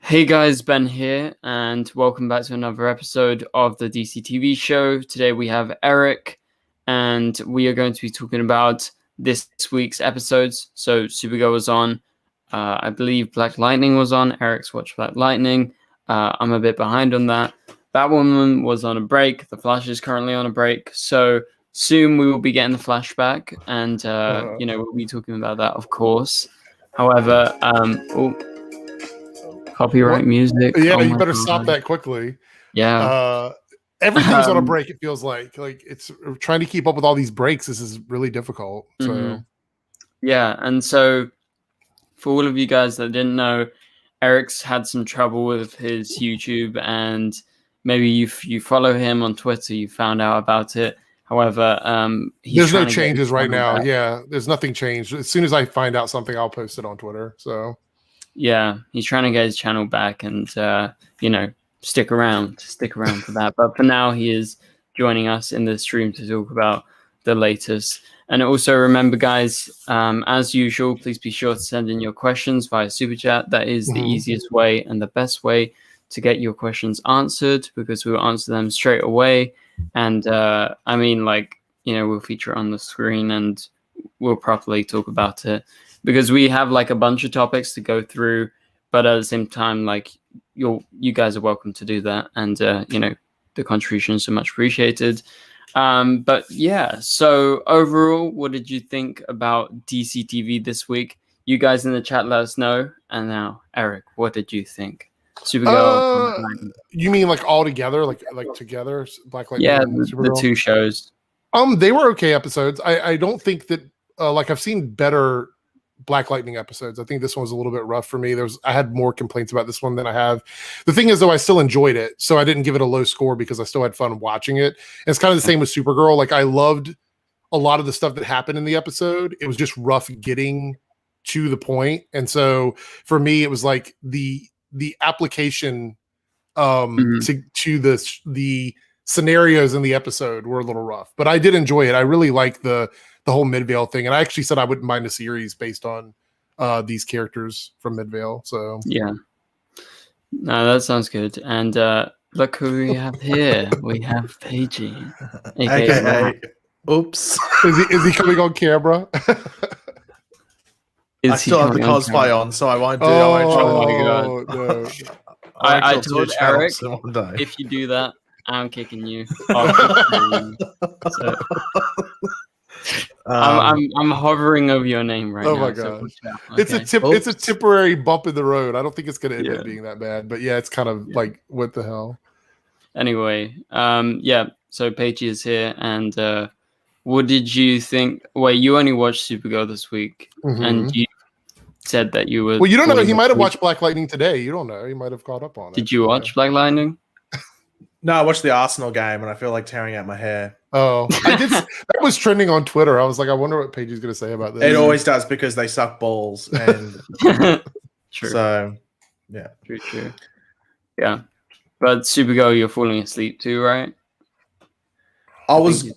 Hey guys, Ben here, and welcome back to another episode of the DCTV show. Today we have Eric, and we are going to be talking about this week's episodes. So Supergirl was on, I believe Black Lightning was on. Eric's watched Black Lightning. I'm a bit behind on that. Batwoman was on a break. The Flash is currently on a break. So soon we will be getting the flashback, and we'll be talking about that, of course. However, copyright music. Yeah, you better stop that quickly. Yeah. Everything's on a break, it feels like it's trying to keep up with all these breaks. This is really difficult. So yeah, and so for all of you guys that didn't know, Eric's had some trouble with his YouTube, and maybe you follow him on Twitter, you found out about it. However, there's no changes right now. Yeah, there's nothing changed. As soon as I find out something, I'll post it on Twitter. So yeah, he's trying to get his channel back, and stick around for that. But for now, he is joining us in the stream to talk about the latest. And also remember, guys, as usual, please be sure to send in your questions via Superchat. That is the easiest way and the best way to get your questions answered, because we'll answer them straight away. And we'll feature it on the screen and we'll properly talk about it, because we have like a bunch of topics to go through, but at the same time, like you guys are welcome to do that, and the contributions are much appreciated. But yeah, so overall, what did you think about DCTV this week? You guys in the chat, let us know. And now, Eric, what did you think? Supergirl. You mean like all together, like together, Black Lightning? Yeah, the two shows. They were okay episodes. I don't think that I've seen better Black Lightning episodes. I think this one was a little bit rough for me. I had more complaints about this one than I have. The thing is, though, I still enjoyed it, so I didn't give it a low score because I still had fun watching it. And it's kind of the same with Supergirl. Like, I loved a lot of the stuff that happened in the episode. It was just rough getting to the point, and so for me, it was like the application to the scenarios in the episode were a little rough. But I did enjoy it. I really like the whole Midvale thing, and I actually said I wouldn't mind a series based on these characters from Midvale. So yeah, no, that sounds good. And look who we have here. We have Paigey, aka oops. Is he coming on camera? I still have the cosplay on, so I won't do. Oh my god! No. I told Eric, if you do that, I'm kicking you. So, I'm hovering over your name right now. Oh my god! So it's a temporary bump in the road. I don't think it's going to end up being that bad, but yeah, it's kind of like, what the hell. Anyway, so Paigey is here, and what did you think? Wait, you only watched Supergirl this week, and you said that you were. Well, you don't know. He might have watched Black Lightning today. You don't know. He might have caught up on it. Did you watch Black Lightning? No, I watched the Arsenal game, and I feel like tearing out my hair. Oh, I did. That was trending on Twitter. I was like, I wonder what Paigey's going to say about this. It always does, because they suck balls. And true. So, yeah, true. Yeah, but Supergirl, you're falling asleep too, right? I was.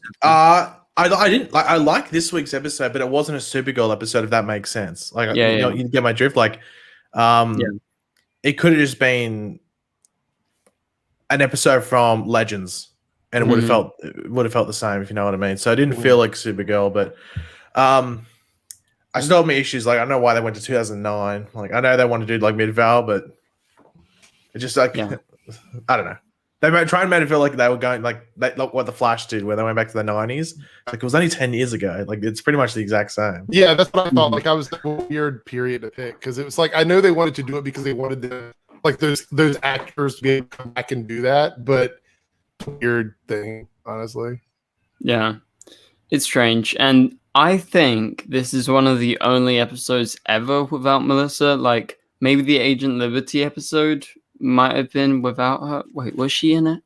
I didn't like. I like this week's episode, but it wasn't a Supergirl episode. If that makes sense. Like, you get my drift. Like, it could have just been an episode from Legends, and it would have felt the same, if you know what I mean. So I didn't feel like Supergirl, but I still have my issues. Like, I know why they went to 2009. Like, I know they want to do like Midvale, but it just like I don't know. They try and make it feel like they were going like what the Flash did, where they went back to the 90s. Like, it was only 10 years ago. Like, it's pretty much the exact same. Yeah, that's what I thought. Like, I was a weird period to pick, because it was like, I know they wanted to do it because they wanted to, like, those actors to be able to come back and do that, but weird thing, honestly. Yeah, it's strange, and I think this is one of the only episodes ever without Melissa. Like, maybe the Agent Liberty episode might have been without her. Wait, was she in it?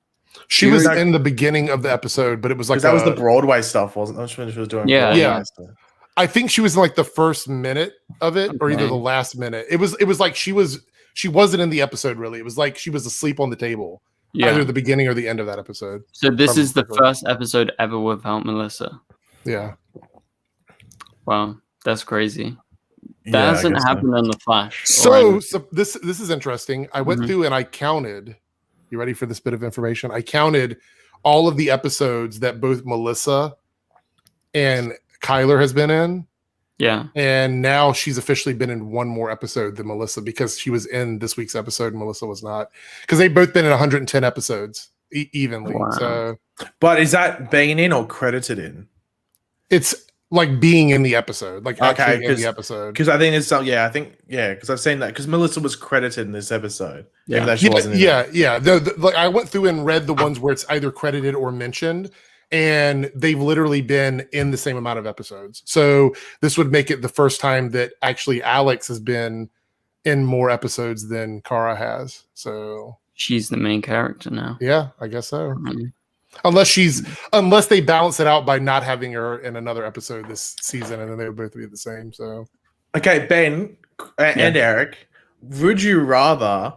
She was in the beginning of the episode, but it was like that was the Broadway stuff, wasn't it? That's when she was doing. Yeah. I think she was in like the first minute of it, or either the last minute. It was like she wasn't in the episode, really. It was like she was asleep on the table, either the beginning or the end of that episode. So this is the first episode ever without Melissa. Yeah. Wow, that's crazy. That hasn't happened on The Flash. So this is interesting. I went through and I counted. You ready for this bit of information? I counted all of the episodes that both Melissa and Kyler has been in. Yeah. And now she's officially been in one more episode than Melissa because she was in this week's episode and Melissa was not. Because they've both been in 110 episodes evenly. Wow. So, but is that being in or credited in? It's like being in the episode, like actually in the episode. Because I think it's because I've seen that because Melissa was credited in this episode. Yeah, like I went through and read the ones where it's either credited or mentioned. And they've literally been in the same amount of episodes. So this would make it the first time that actually Alex has been in more episodes than Kara has. So she's the main character now. Yeah, I guess so. Unless they balance it out by not having her in another episode this season, and then they would both be the same. So okay, Ben and Eric, would you rather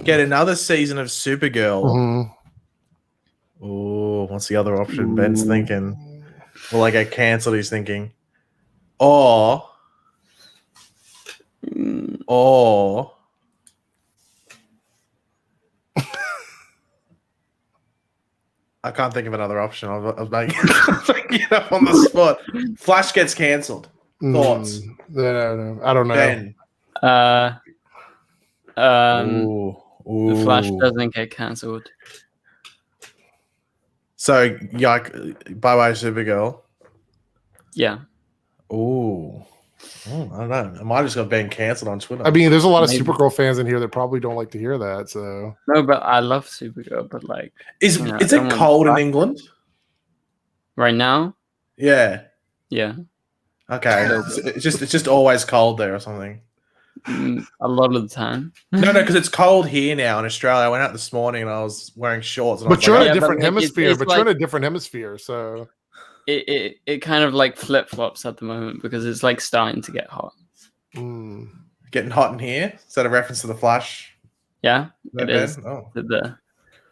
get another season of Supergirl? Oh, what's the other option? Ben's thinking. Will I get cancelled? He's thinking. Or I can't think of another option. I was making it up on the spot. Flash gets cancelled. Thoughts? No. I don't know. Ben. The Flash doesn't get cancelled. So, bye-bye Supergirl. Yeah. Ooh. I don't know. I might have just got Ben cancelled on Twitter. I mean, there's a lot of Supergirl fans in here that probably don't like to hear that. So no, but I love Supergirl. But like, is it cold in England right now? Yeah. Yeah. Okay. It's just always cold there or something. A lot of the time. No, because it's cold here now in Australia. I went out this morning and I was wearing shorts. And but you're in a different hemisphere. You're in a different hemisphere, so it kind of like flip flops at the moment because it's like starting to get hot. Getting hot in here. Is that a reference to the Flash? Yeah, it is. Oh.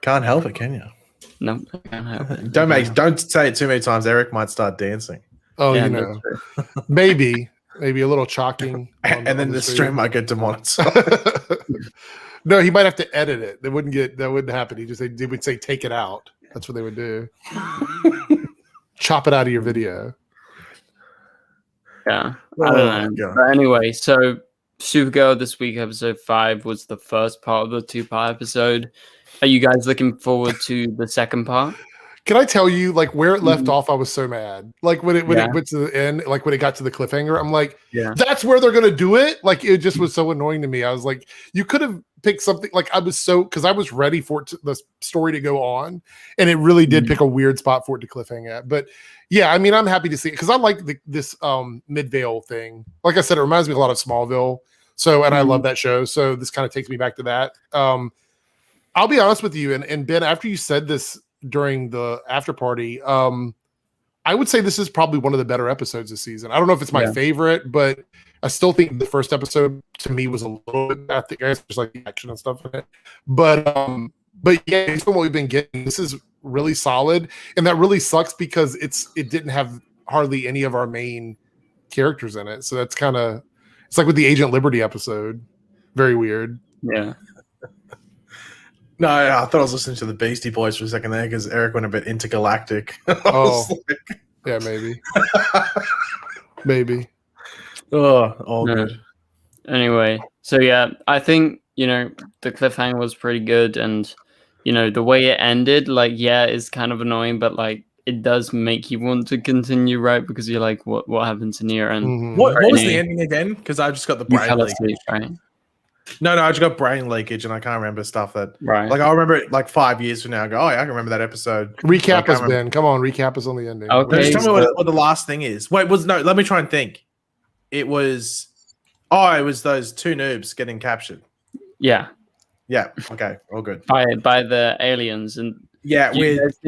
Can't help it, can you? No, I can't help it. Don't say it too many times. Eric might start dancing. Oh, yeah, maybe a little chalking, and then the stream might get demonetized. No, he might have to edit it. That wouldn't happen. They would say take it out. That's what they would do. Chop it out of your video. Yeah, I don't know. But anyway, so Supergirl this week, episode 5 was the first part of the 2-part episode. Are you guys looking forward to the second part? Can I tell you, like, where it left off, I was so mad. Like, when it went to the end, like, when it got to the cliffhanger, I'm like, that's where they're going to do it? Like, it just was so annoying to me. I was like, you could have picked something, like, because I was ready for the story to go on, and it really did pick a weird spot for it to cliffhang at. But, yeah, I mean, I'm happy to see it, because I like this Midvale thing. Like I said, it reminds me a lot of Smallville, and I love that show, so this kind of takes me back to that. I'll be honest with you, and Ben, after you said this, during the after party, I would say this is probably one of the better episodes this season. I don't know if it's my favorite, but I still think the first episode to me was a little bit bad. Just like the action and stuff in it. But yeah, based on what we've been getting, this is really solid, and that really sucks because it didn't have hardly any of our main characters in it. So that's it's like with the Agent Liberty episode, very weird. Yeah. No, I thought I was listening to the Beastie Boys for a second there because Eric went a bit intergalactic. Yeah, maybe. Maybe. All good. Anyway, so yeah, I think, the cliffhanger was pretty good, and, the way it ended, like, is kind of annoying, but, like, it does make you want to continue, right? Because you're like, what happened to Nia? And what was the ending again? Because I just got the brain leakage. Right? No, I just got brain leakage, and I can't remember stuff that. Right. Like, I'll remember it like 5 years from now. I go, I can remember that episode. Recap us, Ben. Come on, recap us on the ending. Okay. Just tell me what the last thing is. Wait, let me try and think. It was those 2 noobs getting captured. Yeah. Yeah. Okay. All good. By the aliens, and aliens.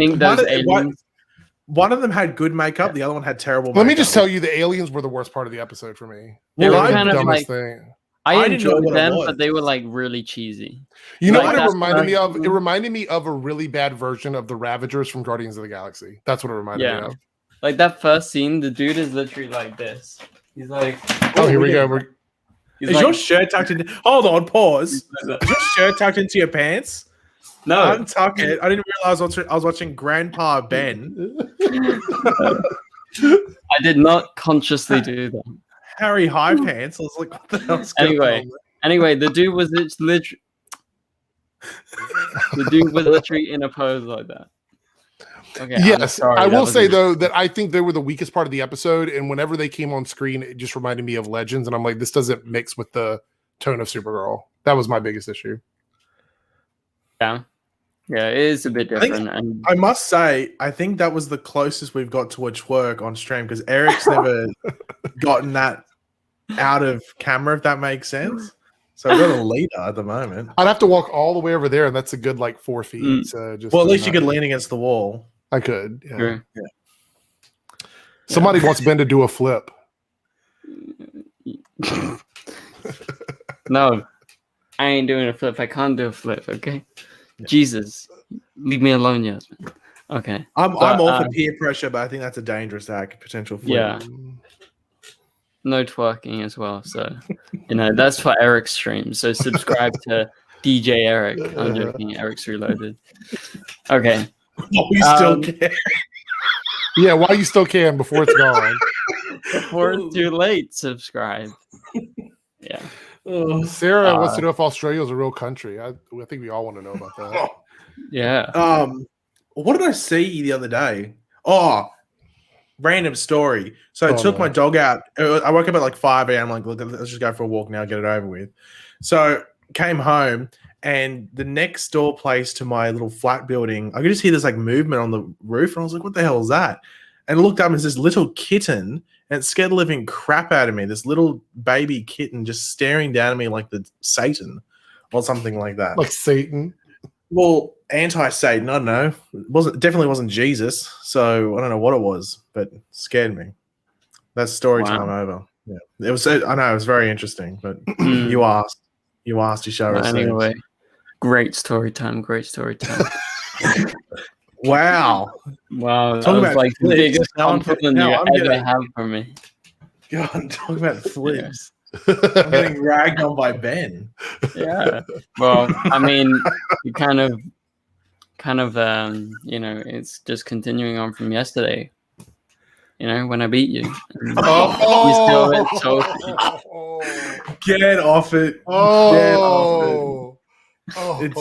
One of them had good makeup. The other one had terrible makeup. Let me just tell you, the aliens were the worst part of the episode for me. They were kind of dumbest like. Thing. I enjoyed them, but they were like really cheesy. You know what it reminded me of? It reminded me of a really bad version of the Ravagers from Guardians of the Galaxy. That's what it reminded me of. Like that first scene, the dude is literally like this. He's like, oh, here we go. Is your shirt tucked in? Hold on, pause. Is your shirt tucked into your pants? No, untuck it. I didn't realize I was watching Grandpa Ben. I did not consciously do that. Harry High Pants. I was like, what the hell's going on? Anyway, the dude was literally in a pose like that. Okay. Yes, I will say though that I think they were the weakest part of the episode, and whenever they came on screen, it just reminded me of Legends, and I'm like, this doesn't mix with the tone of Supergirl. That was my biggest issue. Yeah, it is a bit different. I must say, I think that was the closest we've got to a twerk on stream because Eric's never gotten that out of camera, if that makes sense. So we've got a leader at the moment. I'd have to walk all the way over there, and that's a good 4 feet. So at least you could lean against the wall. I could. Yeah. Sure. Somebody wants Ben to do a flip. No, I ain't doing a flip. I can't do a flip. Okay, Jesus, leave me alone, Yasmin. Okay, I'm all for peer pressure, but I think that's a dangerous potential flip. Yeah. No twerking as well, so that's for Eric's stream. So subscribe to DJ Eric. I'm joking. Eric's Reloaded. Okay. Oh, you still can. Yeah, while you still can before it's gone. Before it's too late, subscribe. Yeah. Sarah wants to know if Australia is a real country. I think we all want to know about that. Yeah. What did I see the other day? Oh, random story. So I took my dog out. I woke up at 5 a.m. I'm like, let's just go for a walk now, get it over with. So came home, and the next door place to my little flat building, I could just hear this movement on the roof, and I was like, what the hell is that? And I looked up, and it's this little kitten, and it scared the living crap out of me. This little baby kitten just staring down at me like the Satan or something like that. Like Satan? Well, anti-Satan, I don't know. Definitely wasn't Jesus, so I don't know what it was, but it scared me. That's story time over. Yeah, it was. I know it was very interesting, but you asked, you shall receive. Anyway, great story time. Wow. That was like the biggest compliment you ever have for me. God, I'm talking about flips. I'm getting ragged on by Ben. Yeah. Well, I mean, you kind of, it's just continuing on from yesterday. When I beat you. You still Get off it. Get off it.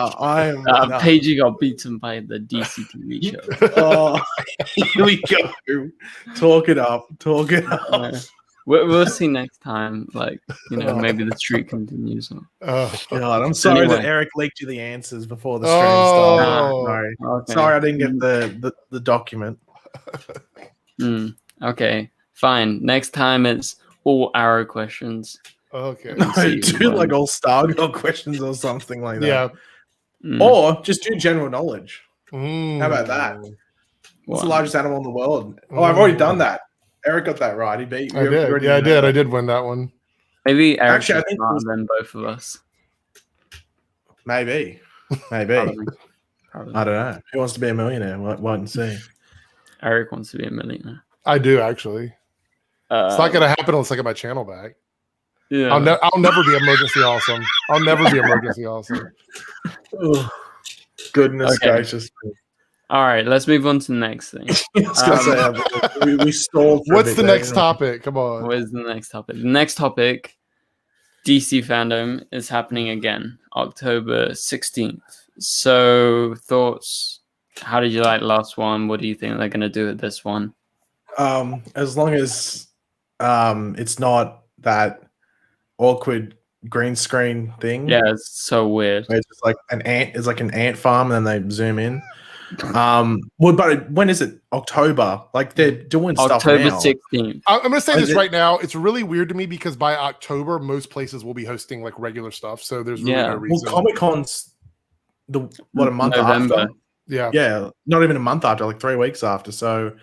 I am. Paige got beaten by the DCTV show. Here we go. Talk it up. We'll see next time. Maybe the streak continues. Oh God, I'm sorry that Eric leaked you the answers before the stream started. Sorry, I didn't get the document. Okay, fine. Next time it's all arrow questions. Okay. No, do all Stargirl questions or something like that. Yeah. Or just do general knowledge. How about that? What's the largest animal in the world? Oh, I've already done that. Eric got that right. He beat you. I did. Yeah, I did. I did win that one. Maybe Eric is smarter than both of us. Maybe. Probably. I don't know. Who wants to be a millionaire? Wait and see. Eric wants to be a millionaire. I do, actually. It's not going to happen unless I get my channel back. Yeah. I'll never be emergency awesome. I'll never be emergency awesome. Oh, goodness gracious. All right, let's move on to the next thing. We stalled. What's the next topic? Come on. What is the next topic? The next topic, DC fandom, is happening again, October 16th. So, thoughts? How did you like last one? What do you think they're going to do with this one? As long as it's not that awkward green screen thing. Yeah, it's so weird. It's just like an ant. It's like an ant farm, and then they zoom in. But when is it? October? Like they're doing October stuff now. 16th. I'm going to say this right now. It's really weird to me because by October, most places will be hosting regular stuff. So there's really no reason. Well, Comic-Con's a month November. after. Yeah, not even a month after, 3 weeks after. So,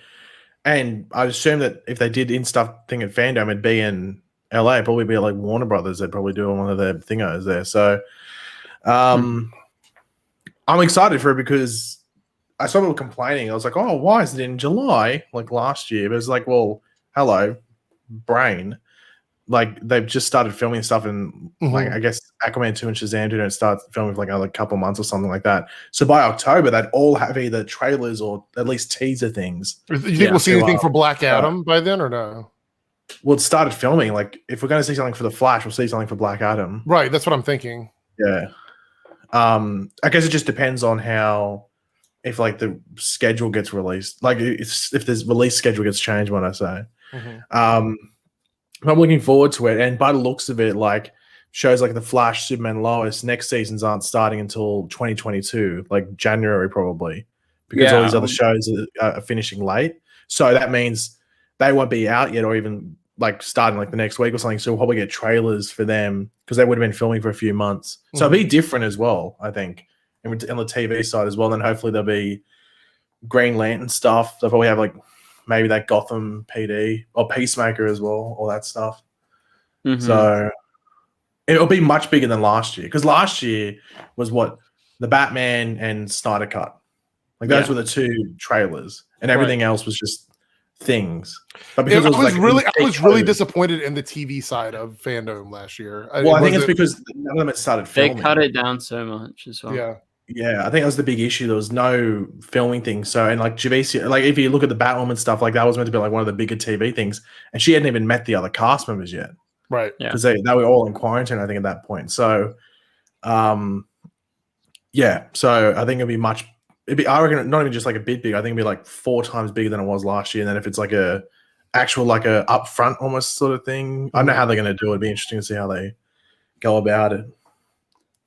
and I assume that if they did stuff thing at Fandom, it'd be in LA. It'd probably be Warner Brothers. They'd probably do one of their thingos there. So, I'm excited for it because I saw people complaining. I was like, oh, why is it in July like last year? But it's well, hello. brain. Like they've just started filming stuff in like I guess Aquaman 2 and Shazam didn't start filming for like another couple months or something like that. So by October, they'd all have either trailers or at least teaser things. You think we'll see anything for Black Adam by then or no? Well, it started filming. Like if we're going to see something for the Flash, we'll see something for Black Adam. Right, that's what I'm thinking. Yeah. I guess it just depends on how if like the schedule gets released. Like if this release schedule gets changed, what I say. I'm looking forward to it, and by the looks of it, like shows like the Flash, Superman, Lois next seasons aren't starting until 2022, like January probably, because all these other shows are finishing late. So that means they won't be out yet, or even like starting like the next week or something. So we'll probably get trailers for them because they would have been filming for a few months. So it'll be different as well, I think, on the TV side as well. Then hopefully there'll be Green Lantern stuff. They'll probably have like maybe that Gotham PD or Peacemaker as well, all that stuff. So it'll be much bigger than last year, because last year was what the Batman and Snyder Cut. Like those were the two trailers, and everything else was just things. But because I was really disappointed in the TV side of fandom last year. Well, I think it's because none of them had started filming. They cut it down so much as well. Yeah, I think that was the big issue. There was no filming thing. So, and like Javicia, like if you look at the Batwoman stuff, like that was meant to be like one of the bigger TV things, and she hadn't even met the other cast members yet, right? Because they were all in quarantine, I think, at that point. So, yeah. So I think I reckon not even just like a bit big. I think it'd be like 4 times bigger than it was last year. And then if it's like a actual like a upfront almost sort of thing, I don't know how they're going to do it. It'd be interesting to see how they go about it.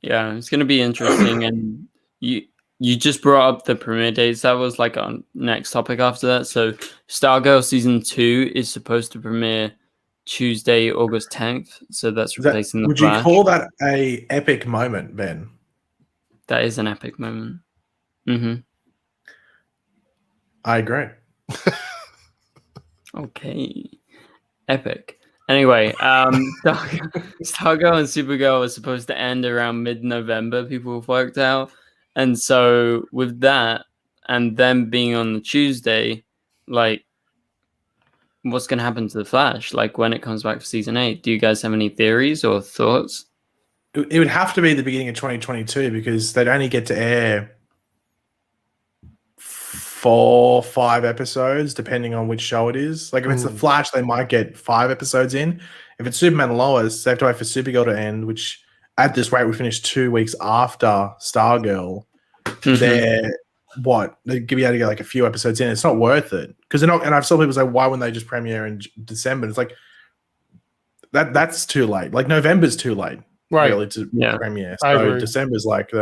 Yeah, it's going to be interesting. And you just brought up the premiere dates. That was like our next topic after that. So Stargirl season 2 is supposed to premiere Tuesday, August 10th. So that's replacing the Flash. Would you call that a epic moment, Ben? That is an epic moment. I agree. Okay. Epic. Anyway, Stargirl and Supergirl was supposed to end around mid-November, people have worked out. And so with that, and them being on the Tuesday, like, what's going to happen to the Flash? Like, when it comes back for season 8, do you guys have any theories or thoughts? It would have to be the beginning of 2022, because they'd only get to air 4, 5 episodes, depending on which show it is. Like if it's the Flash, they might get 5 episodes in. If it's Superman and Lois, they have to wait for Supergirl to end, which at this rate we finish 2 weeks after Stargirl. They'd be able to get like a few episodes in. It's not worth it, because they're not. And I've seen people say, why wouldn't they just premiere in December? It's like that's too late. Like November's too late, really, to premiere. So December's like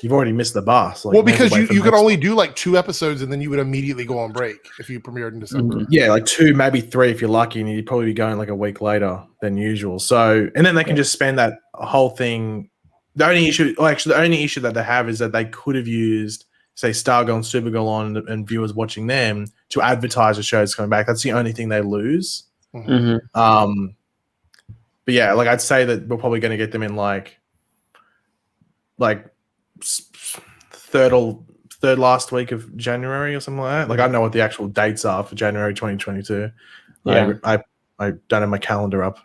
you've already missed the bus. Like, well, because you could only do like 2 episodes, and then you would immediately go on break if you premiered in December. Yeah, like 2, maybe 3 if you're lucky, and you'd probably be going like a week later than usual. So, and then they can just spend that whole thing. The only issue that they have is that they could have used, say, Stargirl and Supergirl on, and viewers watching them to advertise the shows coming back. That's the only thing they lose. But yeah, like I'd say that we're probably going to get them in like third last week of January or something like that. Like I don't know what the actual dates are for January 2022. Yeah. I don't have my calendar up.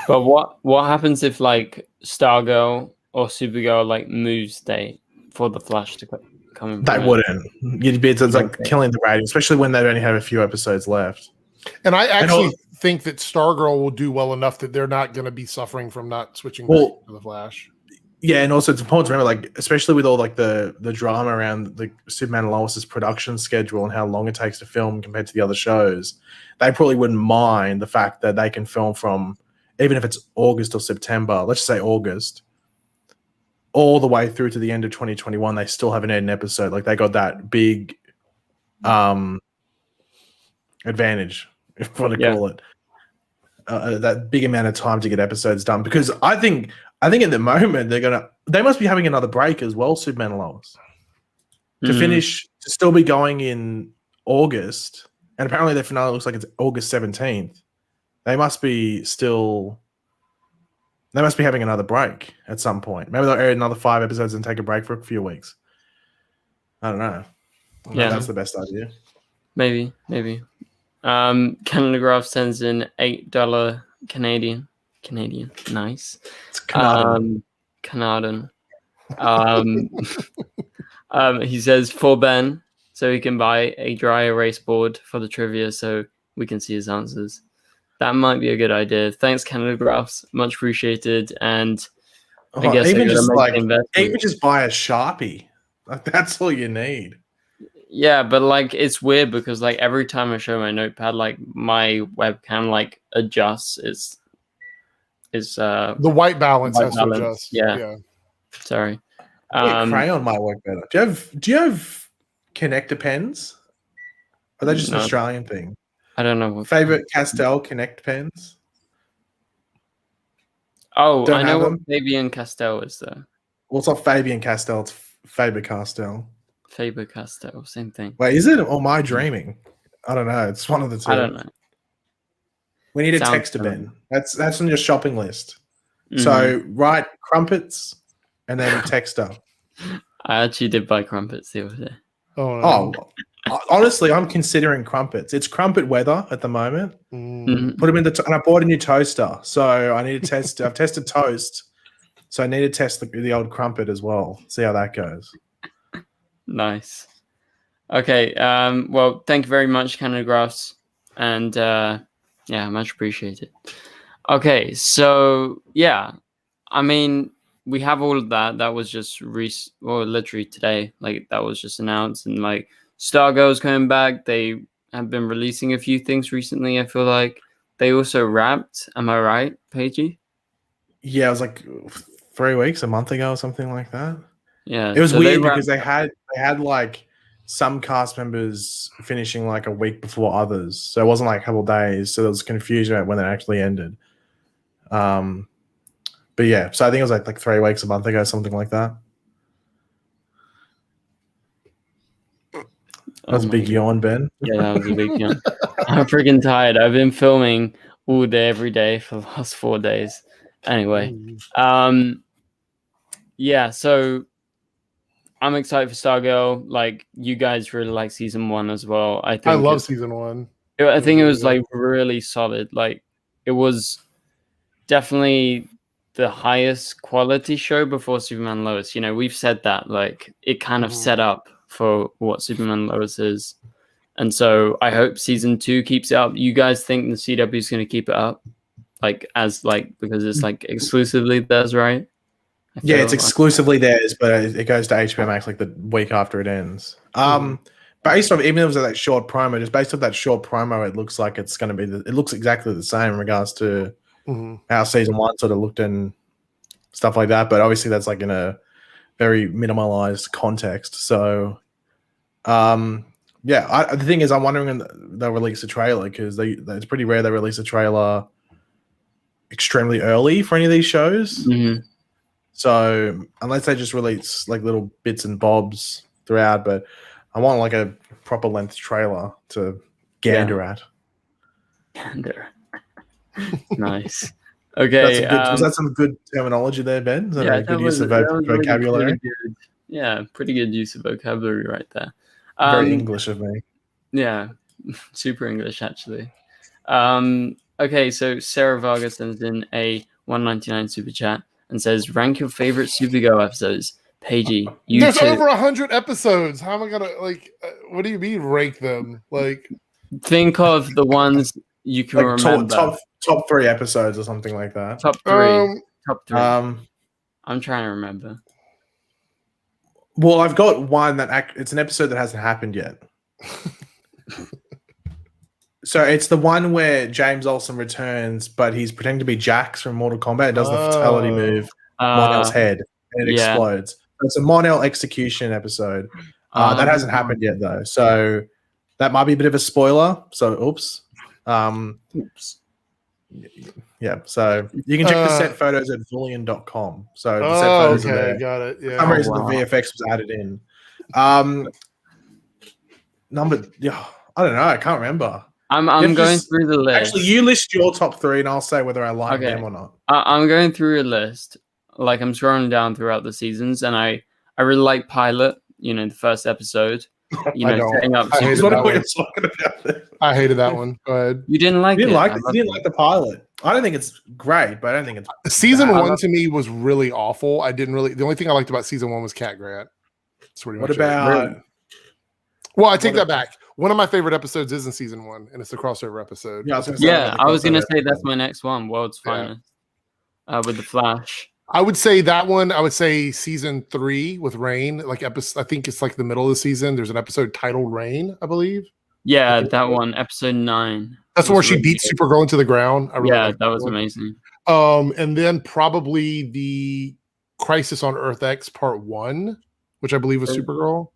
But what happens if like Stargirl or Supergirl like moves date for the Flash to come in? They wouldn't. It's like killing the rating, especially when they only have a few episodes left. And I actually think that Stargirl will do well enough that they're not going to be suffering from not switching back to the Flash. Yeah, and also it's important to remember, like, especially with all like the drama around the Superman and Lois's production schedule and how long it takes to film compared to the other shows, they probably wouldn't mind the fact that they can film from, even if it's August or September, let's just say August, all the way through to the end of 2021, they still haven't had an episode. Like they got that big advantage, if you want to call it, that big amount of time to get episodes done. Because I think at the moment they must be having another break as well, Superman and Lois, to finish, to still be going in August, and apparently their finale looks like it's August 17th. They must be having another break at some point. Maybe they'll air another 5 episodes and take a break for a few weeks. I don't know. That's the best idea. Maybe. Canada Graph sends in $8 Canadian. Nice. It's Canadian. Canadian. He says for Ben, so he can buy a dry erase board for the trivia, so we can see his answers. That might be a good idea. Thanks, Canada Graphs. Much appreciated. And I guess even just buy a Sharpie. Like, that's all you need. Yeah, but like it's weird because like every time I show my notepad, like my webcam like adjusts. It's the white balance has to adjust. Yeah. Sorry. Crayon might work better. Do you have connector pens? Or are they just an Australian thing? I don't know. Favorite Castell Connect pens? Oh, I know what Fabian Castell is though. Well, it's not Fabian Castell, it's Faber Castell. Faber Castell, same thing. Wait, is it? Or am I dreaming? I don't know. It's one of the two. I don't know. We need a texter bin. That's on your shopping list. So write crumpets and then texter. I actually did buy crumpets the other day. Oh, honestly, I'm considering crumpets. It's crumpet weather at the moment. Put them in and I bought a new toaster, so I need to test. I've tested toast, so I need to test the old crumpet as well. See how that goes. Nice. Okay. Well, thank you very much, Canada Graphs, and yeah, much appreciated. Okay, so yeah, I mean, we have all of that. That was just literally today. Like that was just announced, and like Stargirl's coming back. They have been releasing a few things recently. I feel like they also wrapped. Am I right, Paigey? Yeah, it was like 3 weeks, a month ago, or something like that. Yeah, it was weird because they had like some cast members finishing like a week before others, so it wasn't like a couple of days. So there was confusion about when it actually ended. But yeah, so I think it was like 3 weeks, a month ago, something like that. That was a big yawn, Ben. Yeah, that was a big yawn. I'm freaking tired. I've been filming all day, every day for the last 4 days. Anyway, yeah, so I'm excited for Stargirl. Like, you guys really like season 1 as well. I love season 1. I think it was like really solid. Like, it was definitely the highest quality show before Superman Lois. You know, we've said that. Like, it kind of set up for what Superman Lois is. And so I hope season 2 keeps it up. You guys think the CW is going to keep it up? Like, because it's like exclusively theirs, right? Yeah, it's exclusively theirs, but it goes to HBO Max like the week after it ends. Based off, even if it was that short promo, just based off that short promo, it looks like it's going to be. It looks exactly the same in regards to how season 1 sort of looked and stuff like that. But obviously, that's like in a very minimalized context. So, the thing is, I'm wondering when they'll release a trailer because it's pretty rare they release a trailer extremely early for any of these shows. So unless they just release like little bits and bobs throughout, but I want like a proper length trailer to gander at. Gander. Nice. Okay. Was that some good terminology there, Ben? Good use of vocabulary? Pretty good use of vocabulary right there. Very English of me. Yeah, super English actually. Okay, so Sarah Vargas sends in a $1.99 super chat and says, rank your favorite Supergirl episodes. Paigey, there's over 100 episodes. How am I gonna what do you mean rank them? Like, think of the ones you can remember. Top 3 episodes or something like that. Top 3. Top 3. I'm trying to remember. Well, I've got one it's an episode that hasn't happened yet. So it's the one where James Olsen returns, but he's pretending to be Jax from Mortal Kombat and does the fatality move on Mon-El's head, and it explodes. So it's a Mon-El execution episode. That hasn't happened yet, though. So that might be a bit of a spoiler. So, oops. Yeah, so you can check the set photos at Vullian.com. So the set photos are there. Got it. Yeah. For some reason, the VFX was added in. I don't know. I can't remember. I'm going through the list. Actually, you list your top 3, and I'll say whether I like them or not. I'm going through a list. Like, I'm scrolling down throughout the seasons, and I really like Pilot. You know, the first episode. You know, setting up. I hated that one. I hated that one. Go ahead. You didn't like it? You didn't like the pilot. I don't think it's great, but I don't think it's season one to me was really awful. I didn't really. The only thing I liked about season one was Cat Grant. What about? Well, I take that back. One of my favorite episodes is in season one, and it's a crossover episode. Yeah, I was gonna say that's my next one, World's Finest, with the Flash. I would say that one. I would say season 3 with Rain. Like episode, I think it's like the middle of the season. There's an episode titled Rain, I believe. Yeah, that one, episode 9. That's where she beats Supergirl into the ground. I really that was amazing. And then probably the Crisis on Earth X Part 1, which I believe was Supergirl.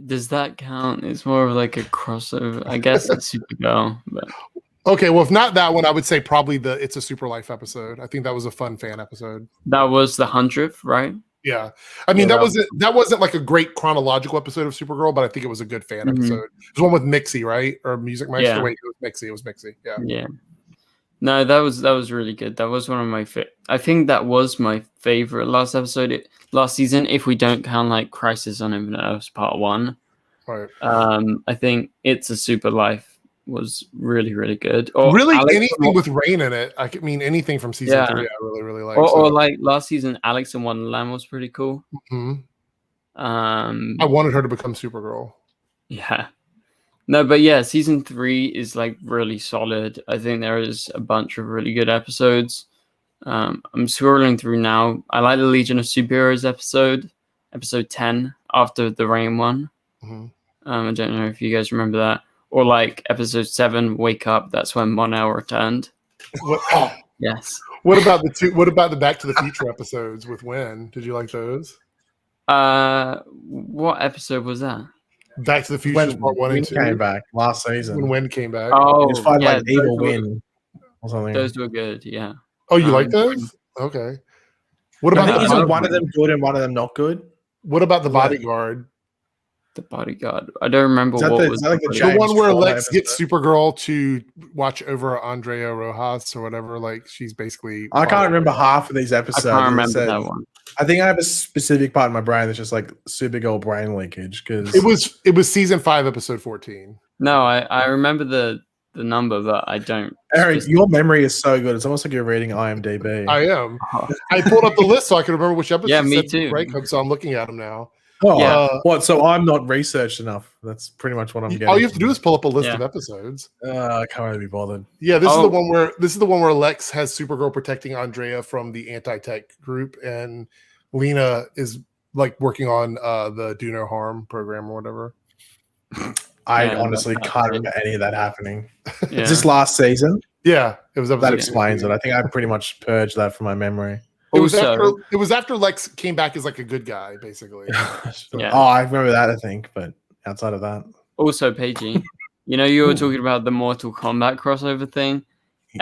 Does that count? It's more of like a crossover. I guess it's Supergirl. But... Okay, well, if not that one, I would say probably the It's a Super Life episode. I think that was a fun fan episode. That was the 100th, right? Yeah. I mean, that wasn't like a great chronological episode of Supergirl, but I think it was a good fan episode. It was one with Mixie, right? Or Music Master. Yeah. Wait, it was Mixie. Yeah. Yeah. No, that was really good. That was one of my I think that was my favorite last season, if we don't count like Crisis on Infinite Earths Part 1. Right. I think It's a Super Life was really, really good. Or really, anything with Rain in it. I mean, anything from season 3, I really, really like. Or like last season, Alex in Wonderland was pretty cool. Mm-hmm. I wanted her to become Supergirl. Yeah. No, but yeah, season 3 is like really solid. I think there is a bunch of really good episodes. I'm scrolling through now. I like the Legion of Superheroes episode 10 after the Rain one. Mm-hmm. I don't know if you guys remember that. Or like episode 7, Wake Up. That's when Mon-El returned. Yes. What about the Back to the Future episodes with Wynn? Did you like those? What episode was that? Back to the Future Part 1 and 2 came back last season. When Wynn came back. Oh, it was fighting like evil Wynn or something. Those were good. Yeah. Oh, you like those? Okay. What about isn't one of them good and one of them not good? What about the Bodyguard? The Bodyguard. I don't remember what was like the one where Lex gets Supergirl to watch over Andrea Rojas or whatever. Like she's basically. I can't remember half of these episodes. I can't remember that one. I think I have a specific part in my brain that's just like Supergirl brain leakage because it was season 5, episode 14. No, I remember the number, but I don't. Eric, your memory is so good. It's almost like you're reading IMDb. I am. I pulled up the list so I can remember which episode. Yeah, me too. So I'm looking at them now. Oh, yeah. What? So I'm not researched enough. That's pretty much what I'm getting. All you have to do is pull up a list of episodes. I can't really be bothered. Yeah, this is the one where Lex has Supergirl protecting Andrea from the anti-tech group, and Lena is like working on the Do No Harm program or whatever. I honestly can't remember any of that happening. Is this last season? Yeah, it was. That explains it. I think I pretty much purged that from my memory. It was after Lex came back as like a good guy, basically. Yeah. Oh, I remember that, I think, but outside of that. Also, Paigey, you were talking about the Mortal Kombat crossover thing.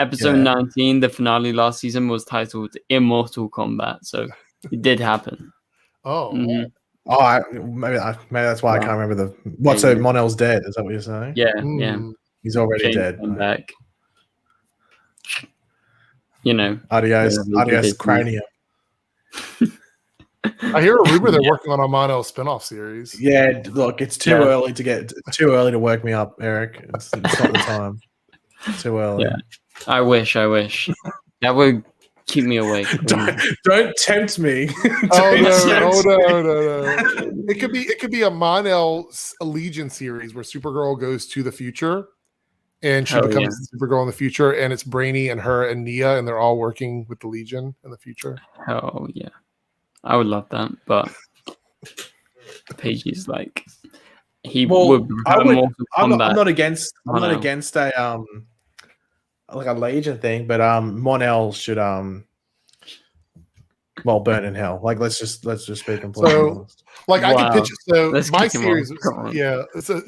Episode 19, the finale last season, was titled Immortal Kombat, so it did happen. Oh. Mm-hmm. Oh, maybe that's why I can't remember the. What? So Mon-El's dead? Is that what you're saying? Yeah, yeah. He's already dead. Back. Adios cranium. I hear a rumor they're working on a Mon-El spinoff series. Yeah, look, it's too early to work me up, Eric. It's not the time. Too early. Yeah, I wish that would keep me awake. Don't tempt me. No. It could be a Mon-El Legion series where Supergirl goes to the future. And she becomes Supergirl in the future, and it's Brainy and her and Nia, and they're all working with the Legion in the future. Oh yeah, I would love that, but Paigey's like would. I'm not against a like a Legion thing, but Mon-El should burn in hell. Like let's just be completely honest. Like I can pitch it. So my series, So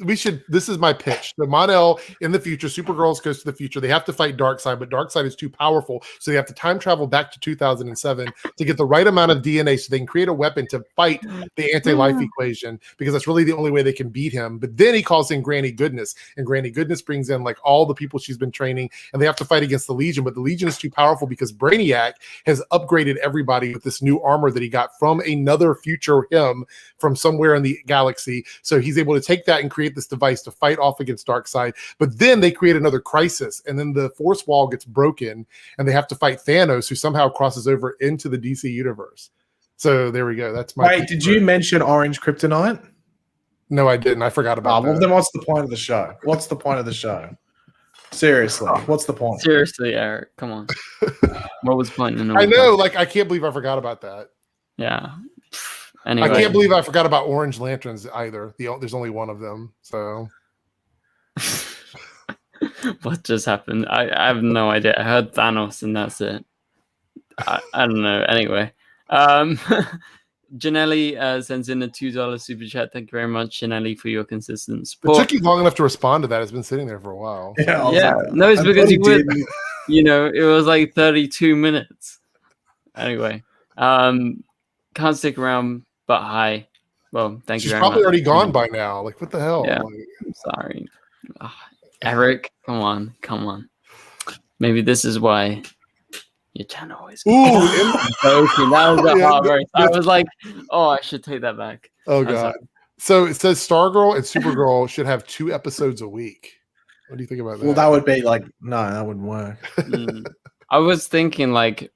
this is my pitch. The Mon-El in the future, Supergirl goes to the future. They have to fight Darkseid, but Darkseid is too powerful, so they have to time travel back to 2007 to get the right amount of DNA, so they can create a weapon to fight the anti-life equation, because that's really the only way they can beat him. But then he calls in Granny Goodness, and Granny Goodness brings in like all the people she's been training, and they have to fight against the Legion. But the Legion is too powerful because Brainiac has upgraded everybody with this new armor that he got from another future him from somewhere in the galaxy. So he's able to take that and create this device to fight off against Darkseid. But then they create another crisis, and then the Force wall gets broken, and they have to fight Thanos, who somehow crosses over into the DC universe. So there we go. That's my. Wait, did you mention Orange Kryptonite? No, I didn't. I forgot about that. Well, then what's the point of the show? What's the point of the show? Seriously, what's the point? Seriously, Eric, come on. What was the point? I know, like, I can't believe I forgot about that. Yeah. Anyway. I can't believe I forgot about Orange Lanterns either. There's only one of them, so. What just happened? I have no idea. I heard Thanos and that's it. I don't know. Anyway. Janelli sends in a $2 super chat. Thank you very much, Janelli, for your consistent support. It took you long enough to respond to that. It's been sitting there for a while. Yeah. No, it's because you would. You know, it was like 32 minutes. Anyway, can't stick around, but hi. Well, thank you very much. She's probably already gone by now. Like, what the hell? Yeah, like, I'm sorry. Eric, come on. Maybe this is why your channel is. Ooh, joking. That was a hard race. I was like, oh, I should take that back. Oh god. So it says Stargirl and Supergirl should have 2 episodes a week. What do you think about that? Well, that would be like, no, that wouldn't work. I was thinking, like,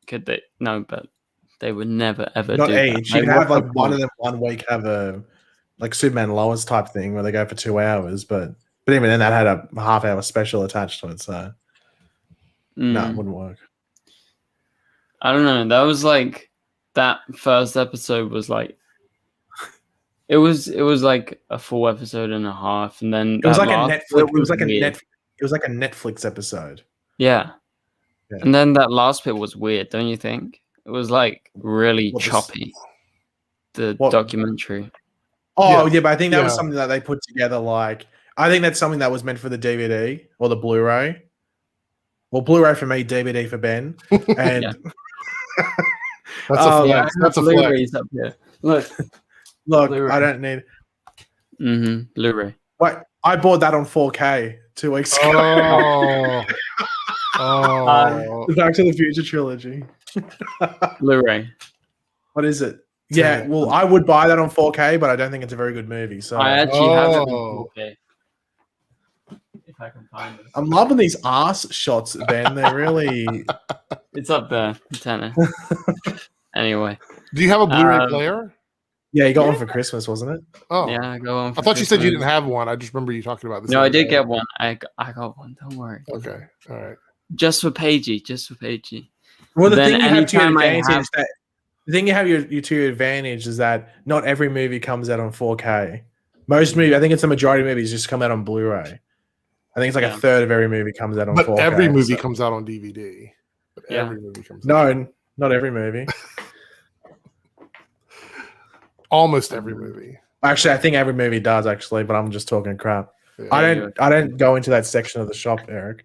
could they? No, but they would never ever Not do each. that. You can have like one of them 1 week have a like Superman Lois type thing where they go for 2 hours, but even then that had a half-hour special attached to it, so no, it wouldn't work. I don't know. That was like that first episode was like it was like a full episode and a half, and then it was like a Netflix. It was like a Netflix episode. Yeah. And then that last bit was weird, don't you think? It was like really choppy. The documentary. Oh yeah, but I think that was something that they put together. Like, I think that's something that was meant for the DVD or the Blu-ray. Well, Blu-ray for me, DVD for Ben, and. That's a flex. That's a flex. Up here. Look, Blu-ray. I don't need. Blu-ray. Wait, I bought that on 4K 2 weeks ago. The Back to the Future trilogy. Blu-ray. What is it? Yeah, well, I would buy that on 4K, but I don't think it's a very good movie. So I actually have it on 4K. If I can find it. I'm loving these ass shots, Ben. They're really. It's up there, tennis. Anyway, do you have a Blu-ray player? Yeah, you got one for Christmas, wasn't it? Oh, yeah, I got one. I thought you said you didn't have one. I just remember you talking about this. No, I did get one. I got one. Don't worry. Okay, all right. Just for Paigey. Well, the thing you have to your advantage the thing you have to your advantage is that not every movie comes out on 4K. Most movies, I think it's the majority of movies, just come out on Blu-ray. I think it's like a third of every movie comes out on 4K. But every movie comes out on DVD. Every movie comes out. No, not every movie. Almost every movie. Actually, I think every movie does, actually, but I'm just talking crap. Yeah. I don't go into that section of the shop, Eric.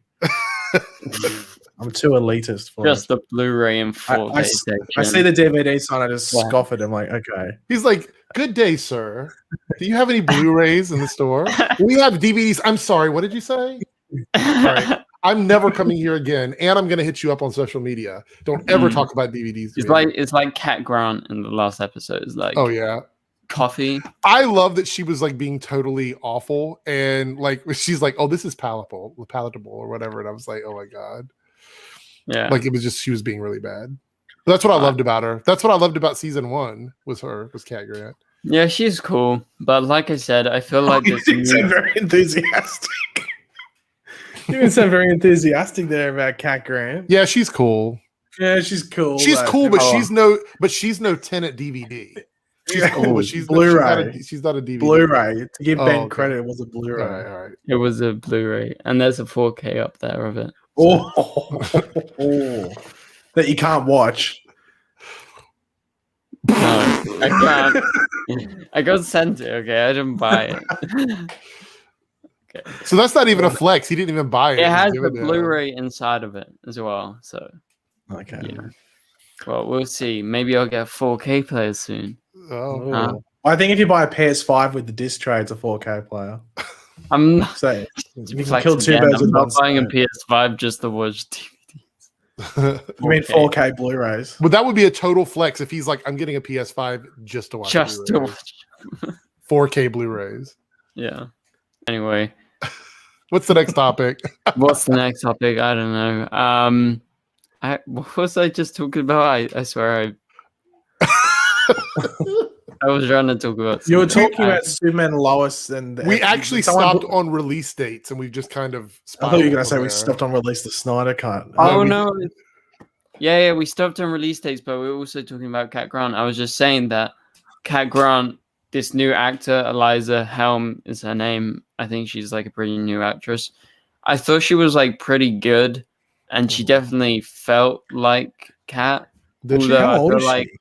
I'm too elitist for just the Blu-ray and 4K section. I see the DVD sign, I just scoff at him like, okay. He's like, good day, sir. Do you have any Blu-rays in the store? We have DVDs. I'm sorry, what did you say? All right. I'm never coming here again, and I'm going to hit you up on social media. Don't ever talk about DVDs. It's like Cat Grant in the last episode. It's like, oh yeah, coffee. I love that she was like being totally awful, and like she's like, oh, this is palatable or whatever, and I was like, oh my god, yeah, like it was just she was being really bad. But that's what I loved about her. That's what I loved about season 1 was Cat Grant. Yeah, she's cool, but like I said, I feel like this. You sound very enthusiastic. You sound very enthusiastic there about Cat Grant. Yeah, she's cool. Yeah, she's cool. She's cool, but she's no Tenet DVD. She's cool, but she's Blu-ray. She's not a DVD. Blu-ray. To give Ben credit, it was a Blu-ray. All right. It was a Blu-ray, and there's a 4K up there of it. Oh, that you can't watch. No, I can't. I got sent it. Okay, I didn't buy it. Okay. So that's not even a flex. He didn't even buy it. It has the Blu-ray inside of it as well. So, okay. Yeah. Well, we'll see. Maybe I'll get a 4K player soon. Oh. I think if you buy a PS5 with the disc tray, it's a 4K player. I'm saying you can kill two birds with one stone. I'm not buying a PS5 just to watch DVDs. You mean 4K Blu-rays? But that would be a total flex if he's like, I'm getting a PS5 just to watch. Just to watch 4K Blu-rays. Yeah. Anyway, what's the next topic? What's the next topic? I don't know. What was I just talking about? I swear I was trying to talk about. You were talking about Superman and Lois, and we actually stopped on release dates, and we've just kind of. I thought you were going to say we stopped on release the Snyder Cut. Oh no! Yeah, we stopped on release dates, but we were also talking about Cat Grant. I was just saying that Cat Grant, this new actor, Eliza Helm is her name. I think she's like a pretty new actress. I thought she was like pretty good, and she definitely felt like Cat. How old is she? Like,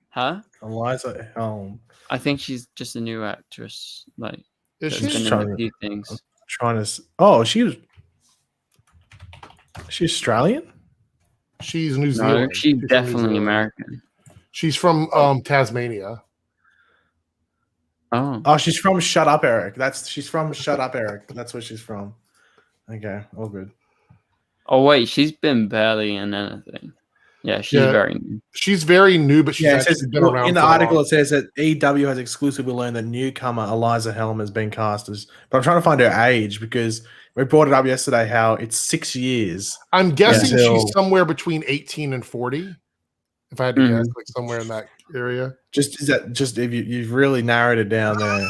huh? Eliza Helm. I think she's just a new actress. Like, is she she in a few things? I'm trying to. Oh, she's Australian. She's New Zealand. No, she's definitely American. She's from Tasmania. Oh, she's from Shut Up, Eric. She's from Shut Up, Eric. That's where she's from. Okay, all good. Oh wait, she's been barely in anything. Yeah, she's very new. She's very new, but she's been around. In the article, it says that EW has exclusively learned that newcomer Eliza Helm has been cast as. But I'm trying to find her age because we brought it up yesterday how it's 6 years. I'm guessing she's somewhere between 18 and 40. If I had to guess, like somewhere in that area. Just if you've really narrowed it down there.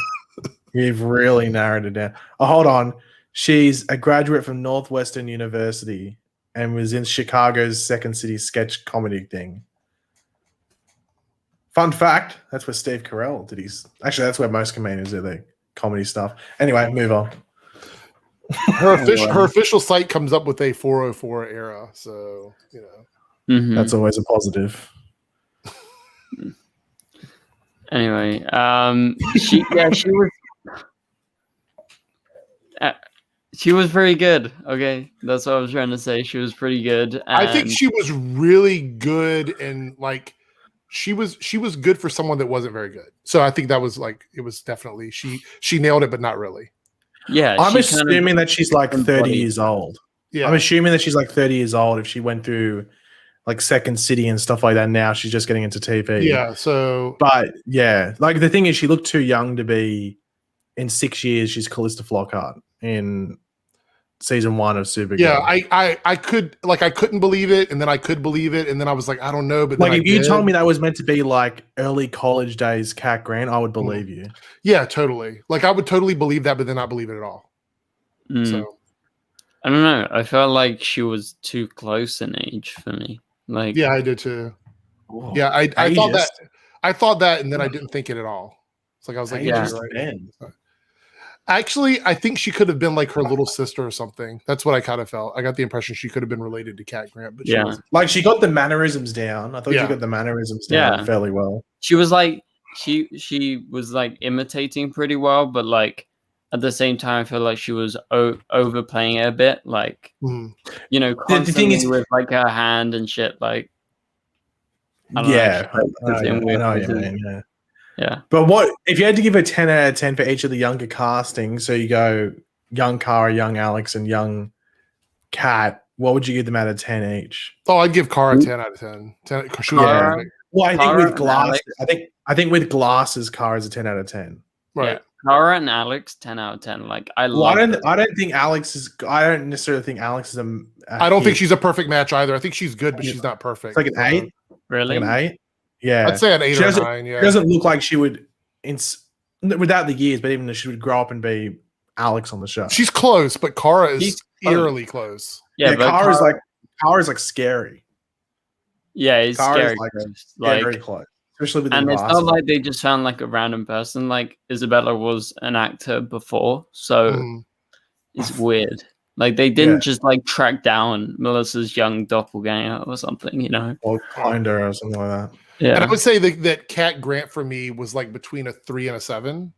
You've really narrowed it down. Oh, hold on. She's a graduate from Northwestern University and was in Chicago's Second City sketch comedy thing. Fun fact, that's where Steve Carell did his... Actually, that's where most comedians do their comedy stuff. Anyway, move on. Her official site comes up with a 404 era, so, you know. That's always a positive. Anyway, she was... she was very good. Okay, that's what I was trying to say. She was pretty good. And I think she was really good, and like she was good for someone that wasn't very good. So I think that was like it was definitely she nailed it, but not really. Yeah, I'm assuming that she's like 30 years old. Yeah, I'm assuming that she's like 30 years old. If she went through like Second City and stuff like that, now she's just getting into TV. Yeah. So, but yeah, like the thing is, she looked too young to be. In 6 years, she's Callista Flockhart in season 1 of Supergirl. Yeah, I couldn't believe it, and then I could believe it, and then I was like, I don't know, but like if you told me that was meant to be like early college days Cat Grant, I would believe you. Yeah, totally. Like I would totally believe that, but then not believe it at all. So I don't know. I felt like she was too close in age for me. Like, yeah, I did too. Whoa. Yeah, I thought that. I thought that, and then I didn't think it at all. It's like I was like, yeah, right. Actually, I think she could have been like her little sister or something. That's what I kind of felt. I got the impression she could have been related to Cat Grant, but she wasn't. Like she got the mannerisms down. I thought she got the mannerisms down fairly well. She was like she was like imitating pretty well, but like at the same time, I feel like she was overplaying it a bit. Like you know, constantly the thing is, with like her hand and shit. Like I know. Yeah. But what if you had to give a 10 out of 10 for each of the younger castings? So you go young Kara, young Alex, and young Kat. What would you give them out of 10 each? Oh, I'd give Kara 10 out of 10. Well, I think with glasses, I think with glasses, Kara's a 10 out of 10. Right. Yeah. Kara and Alex, 10 out of 10. Like I don't think Alex is. I don't necessarily think Alex is a. I don't think she's a perfect match either. I think she's good, but she's not perfect. It's like an 8. Really? Like an 8. Yeah, I'd say an 8 or 9. Yeah, she doesn't look like she would, without the years, but even if she would grow up and be Alex on the show. She's close, but Kara is eerily close. Yeah, Kara's like scary. Yeah, it's scary. Like very close, especially with and it's not like they just found like a random person. Like Isabella was an actor before, so it's weird. Like they didn't just like track down Melissa's young doppelganger or something, you know, or find her or something like that. Yeah, and I would say that Cat Grant for me was like between a 3 and a 7.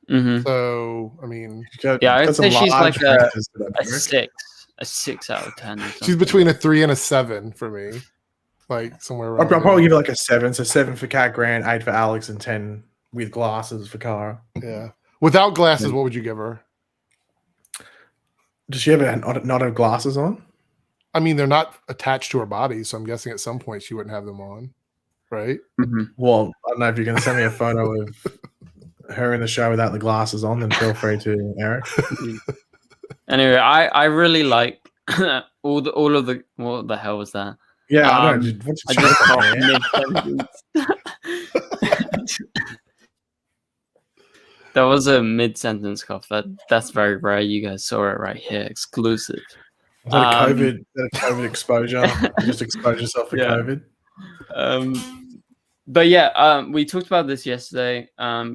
So I mean, I'd say she's like a 6 out of 10. She's between a 3 and a 7 for me, like somewhere around. I'll probably give it like a 7. So 7 for Cat Grant, 8 for Alex, and 10 with glasses for Kara. Yeah, without glasses, what would you give her? Does she ever not have glasses on? I mean, they're not attached to her body, so I'm guessing at some point she wouldn't have them on, right? Mm-hmm. Well, I don't know if you're going to send me a photo of her in the show without the glasses on, then feel free to, Eric. Anyway, I really like all of the what the hell was that? Yeah, I don't know. I just coughed mid-sentence. That was a mid-sentence cough. That's very rare. You guys saw it right here, exclusive. Is that a COVID exposure? You just expose yourself for COVID. But yeah, we talked about this yesterday.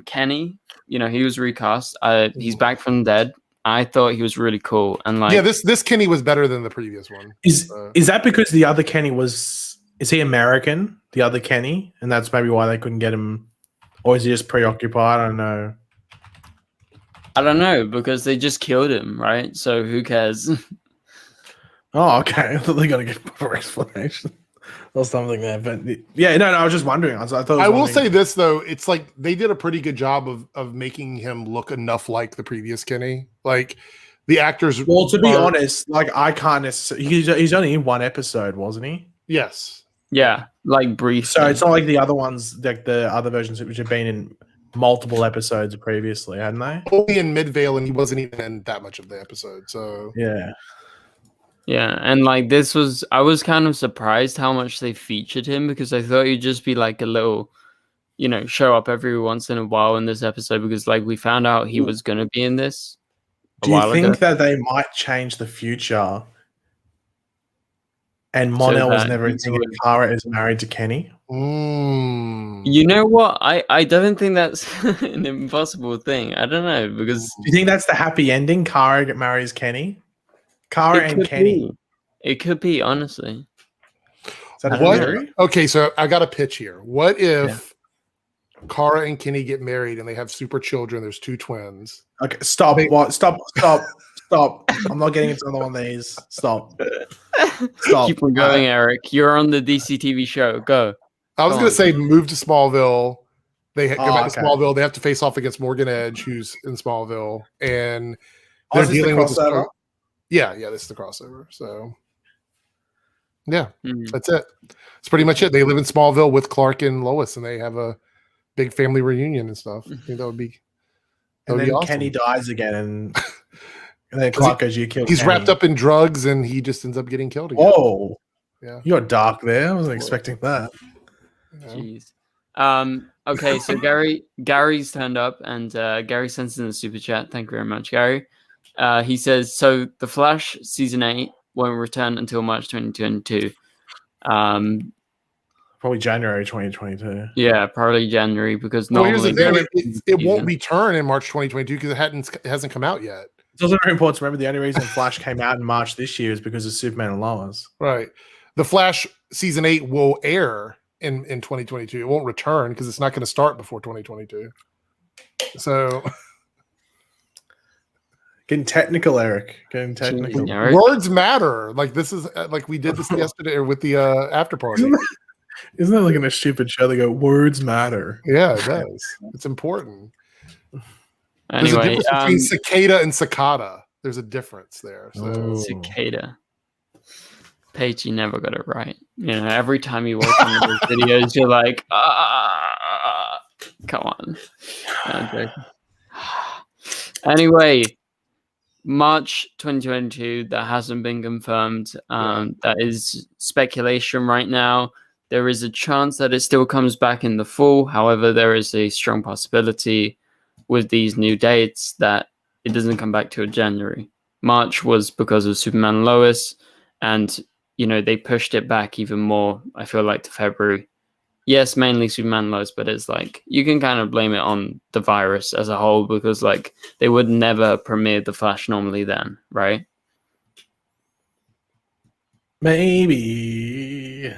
Kenny, he was recast. He's back from the dead. I thought he was really cool, and this Kenny was better than the previous one. Is that because the other Kenny is he American? The other Kenny, and that's maybe why they couldn't get him, or is he just preoccupied? I don't know. I don't know, because they just killed him, right? So who cares? Oh, okay. I thought they got to get more explanation or something there, but yeah, no, I was just wondering. I will say this though, it's like they did a pretty good job of making him look enough like the previous Kenny. Like the actors. Well, to be honest, like I can't necessarily. He's only in one episode, wasn't he? Yes. Yeah, like brief. So it's not like the other ones, like the other versions which have been in multiple episodes previously, hadn't they? Only in Midvale, and he wasn't even in that much of the episode. So yeah, and like I was kind of surprised how much they featured him, because I thought he'd just be like a little, show up every once in a while in this episode, because like we found out he was going to be in this. Do you think that they might change the future? And Mon-El was never thinking Kara is married to Kenny. You know what? I don't think that's an impossible thing. I don't know, because do you think that's the happy ending? Kara marries Kenny. Kara and Kenny. It could be, honestly. Is that what? Okay, so I got a pitch here. What if Kara and Kenny get married and they have super children? There's 2 twins. Okay, stop. Stop. I'm not getting into another one of these. Stop. Keep on going, Eric. You're on the DCTV show. Go. I was going to say move to Smallville. They go back to Smallville. They have to face off against Morgan Edge, who's in Smallville, and they're dealing with the Yeah, this is the crossover. So, yeah, that's it. It's pretty much it. They live in Smallville with Clark and Lois, and they have a big family reunion and stuff. I think that would be. And then awesome. Kenny dies again, and then Clark goes, "You killed." He's Kenny. wrapped up in drugs, and he just ends up getting killed again. Oh, yeah, you're dark there. I wasn't expecting that. Jeez. Okay, so Gary's turned up, and Gary sends in the super chat. Thank you very much, Gary. He says, so The Flash season 8 won't return until March 2022. Probably January 2022. Yeah, probably January, because normally it won't return in March 2022 because it hasn't come out yet. It's also very important to remember the only reason Flash came out in March this year is because of Superman and Lois. Right. The Flash season 8 will air in 2022. It won't return because it's not going to start before 2022. So getting technical, Eric. Getting technical. Words matter. Like this is like we did this yesterday with the after party. Isn't that like in a stupid show? They go, words matter. Yeah, it does. It's important. Anyway, there's a difference between cicada and cicada. There's a difference there. So. Cicada. Paige, you never got it right. Every time you watch one of those videos, you're like, come on. Anyway, March 2022, that hasn't been confirmed. That is speculation right now. There is a chance that it still comes back in the fall. However, there is a strong possibility with these new dates that it doesn't come back till January. March was because of Superman and Lois, and they pushed it back even more, I feel like, to February. Yes, mainly Superman and Lois, but it's like you can kind of blame it on the virus as a whole, because like they would never premiere The Flash normally then, right? Maybe.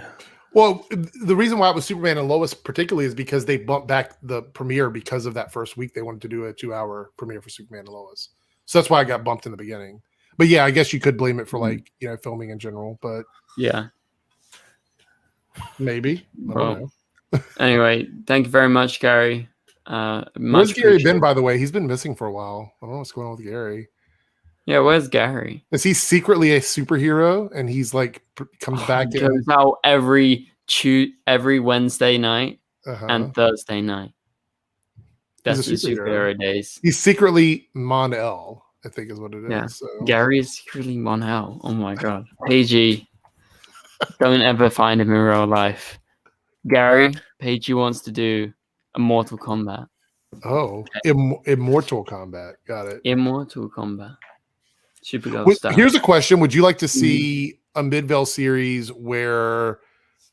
Well, the reason why it was Superman and Lois particularly is because they bumped back the premiere because of that first week. They wanted to do a 2-hour premiere for Superman and Lois. So that's why I got bumped in the beginning. But yeah, I guess you could blame it for like, filming in general, but yeah, maybe. I don't know. Anyway, thank you very much, Gary. Where's Gary been, by the way? He's been missing for a while. I don't know what's going on with Gary. Yeah, where's Gary? Is he secretly a superhero and he's like comes back He goes out every Wednesday night and Thursday night. That's his superhero days. He's secretly Mon-El, I think is what it is. Yeah. So. Gary is secretly Mon-El. Oh my god. PG. Don't ever find him in real life. Gary, Paige wants to do a Mortal Kombat. Oh, Immortal Kombat. Got it. Immortal Kombat. Supergirl stuff. Here's a question. Would you like to see a Midvale series where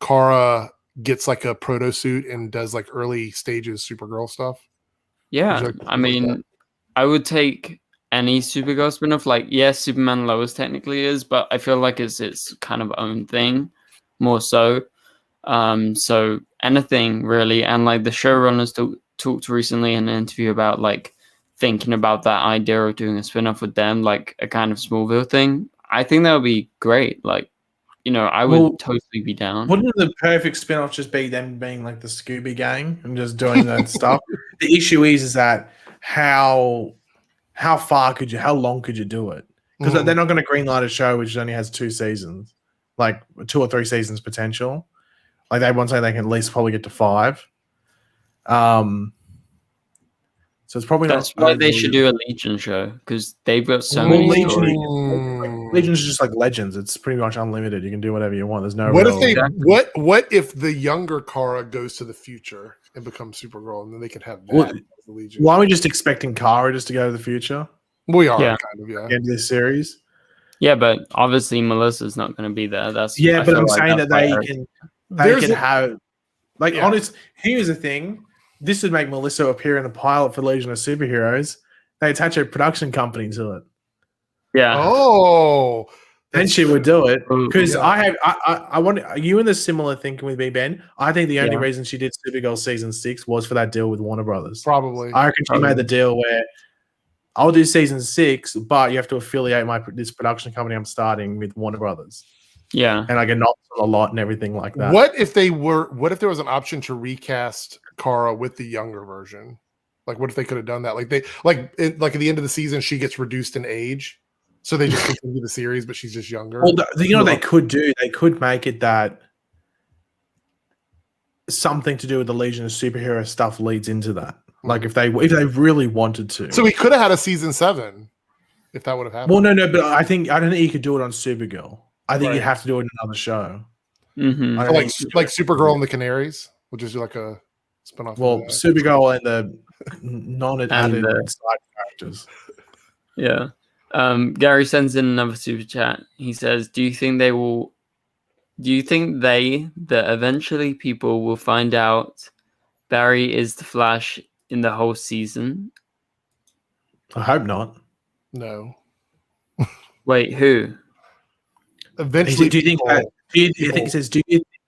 Kara gets like a proto suit and does like early stages Supergirl stuff? Yeah. I mean, I would take any Supergirl spin-off. Like, yes, Superman Lois technically is, but I feel like it's its kind of own thing more so. So anything really. And like the showrunners talked recently in an interview about like thinking about that idea of doing a spin-off with them, like a kind of Smallville thing. I think that would be great. Like, I would totally be down. Wouldn't the perfect spin-off just be them being like the Scooby Gang and just doing that stuff? The issue is that how long could you do it? Because they're not going to greenlight a show which only has 2 seasons, like 2 or 3 seasons potential. Like they want to say they can at least probably get to 5. So it's probably that's why they should do a Legion show, because they've got so many Legion's just like Legends. It's pretty much unlimited. You can do whatever you want. There's no what if the younger Kara goes to the future and becomes Supergirl, and then they can have that as the Legion? Why are we just expecting Kara just to go to the future? We are kind of end this series. Yeah, but obviously Melissa's not going to be there. But I'm saying that they can have like honest. Here's the thing. This would make Melissa appear in the pilot for Legion of Superheroes. They attach a production company to it. Yeah. Oh. Then she would do it. Because I want you in the similar thinking with me, Ben. I think the only reason she did Supergirl season 6 was for that deal with Warner Brothers. Probably. I reckon she made the deal where I'll do season 6, but you have to affiliate this production company I'm starting with Warner Brothers. Yeah. And I get knocked on a lot and everything like that. What if there was an option to recast Kara with the younger version? Like, what if they could have done that? Like at the end of the season, she gets reduced in age, so they just continue the series, but she's just younger. Well, they could make it that something to do with the Legion of Superhero stuff leads into that. Like if they really wanted to. So we could have had a season 7 if that would have happened. Well, no, but I don't think you could do it on Supergirl. I think you'd have to do it in another show. Mm-hmm. Like Supergirl and the Canaries, which is like a spinoff. Well, Supergirl and the non-added side characters. Yeah. Gary sends in another super chat. He says, "Do you think that eventually people will find out Barry is the Flash in the whole season?" I hope not. No. Wait, who? Eventually, do you think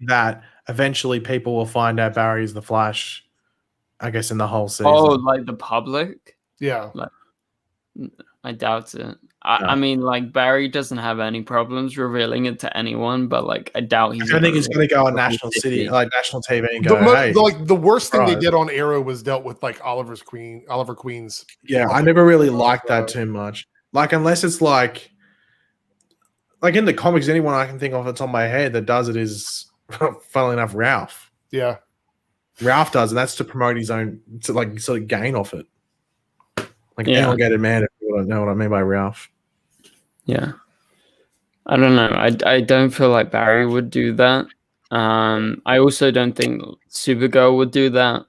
that eventually people will find out Barry is the Flash? I guess in the whole season. Oh, like the public? Yeah. Like, I doubt it. I mean, like Barry doesn't have any problems revealing it to anyone, but like I doubt he's. I think he's going to go on national TV and go. The worst thing they did on Arrow was dealt with like Oliver Queen's. Yeah, I never really liked that too much. Like unless it's like in the comics, anyone I can think of that's on my head that does it is, funnily enough, Ralph. Yeah, Ralph does, and that's to promote his own, to like sort of gain off it. Like elongated man, if you don't know what I mean by Ralph. Yeah, I don't know. I don't feel like Barry would do that. I also don't think Supergirl would do that.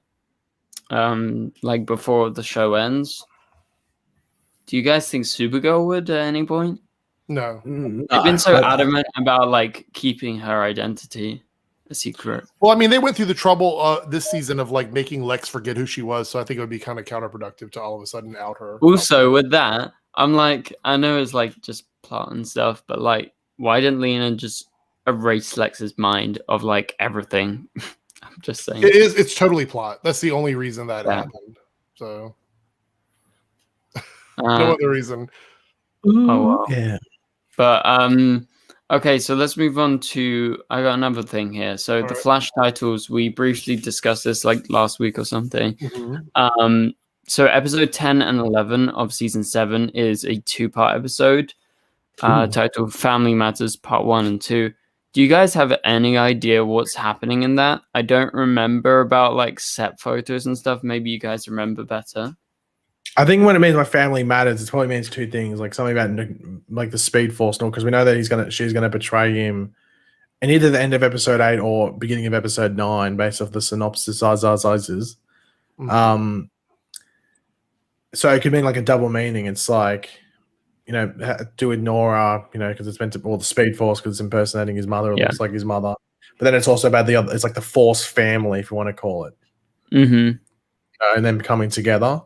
Like before the show ends. Do you guys think Supergirl would at any point? No. They've been so adamant about like keeping her identity a secret. Well, I mean, they went through the trouble this season of like making Lex forget who she was, so I think it would be kind of counterproductive to all of a sudden out her. Also, with that, I'm like, I know it's like just plot and stuff, but like, why didn't Lena just erase Lex's mind of like everything? I'm just saying. It's totally plot. That's the only reason that happened. So no other reason. Oh wow. Yeah. But okay, so let's move on to I got another thing here. So the Flash titles, we briefly discussed this like last week or something. Mm-hmm. So episode 10 and 11 of season 7 is a 2-part episode titled Family Matters Part 1 and 2. Do you guys have any idea what's happening in that? I don't remember about like set photos and stuff. Maybe you guys remember better. I think when it means my family matters, it probably means 2 things, like something about like the Speed Force, because we know that she's gonna betray him in either the end of episode 8 or beginning of episode 9, based off the synopsis. Mm-hmm. So it could mean like a double meaning. It's like, to ignore her, because it's meant to, or the Speed Force because it's impersonating his mother. It looks like his mother, but then it's also about the other. It's like the Force family, if you want to call it. Mm-hmm. And then coming together.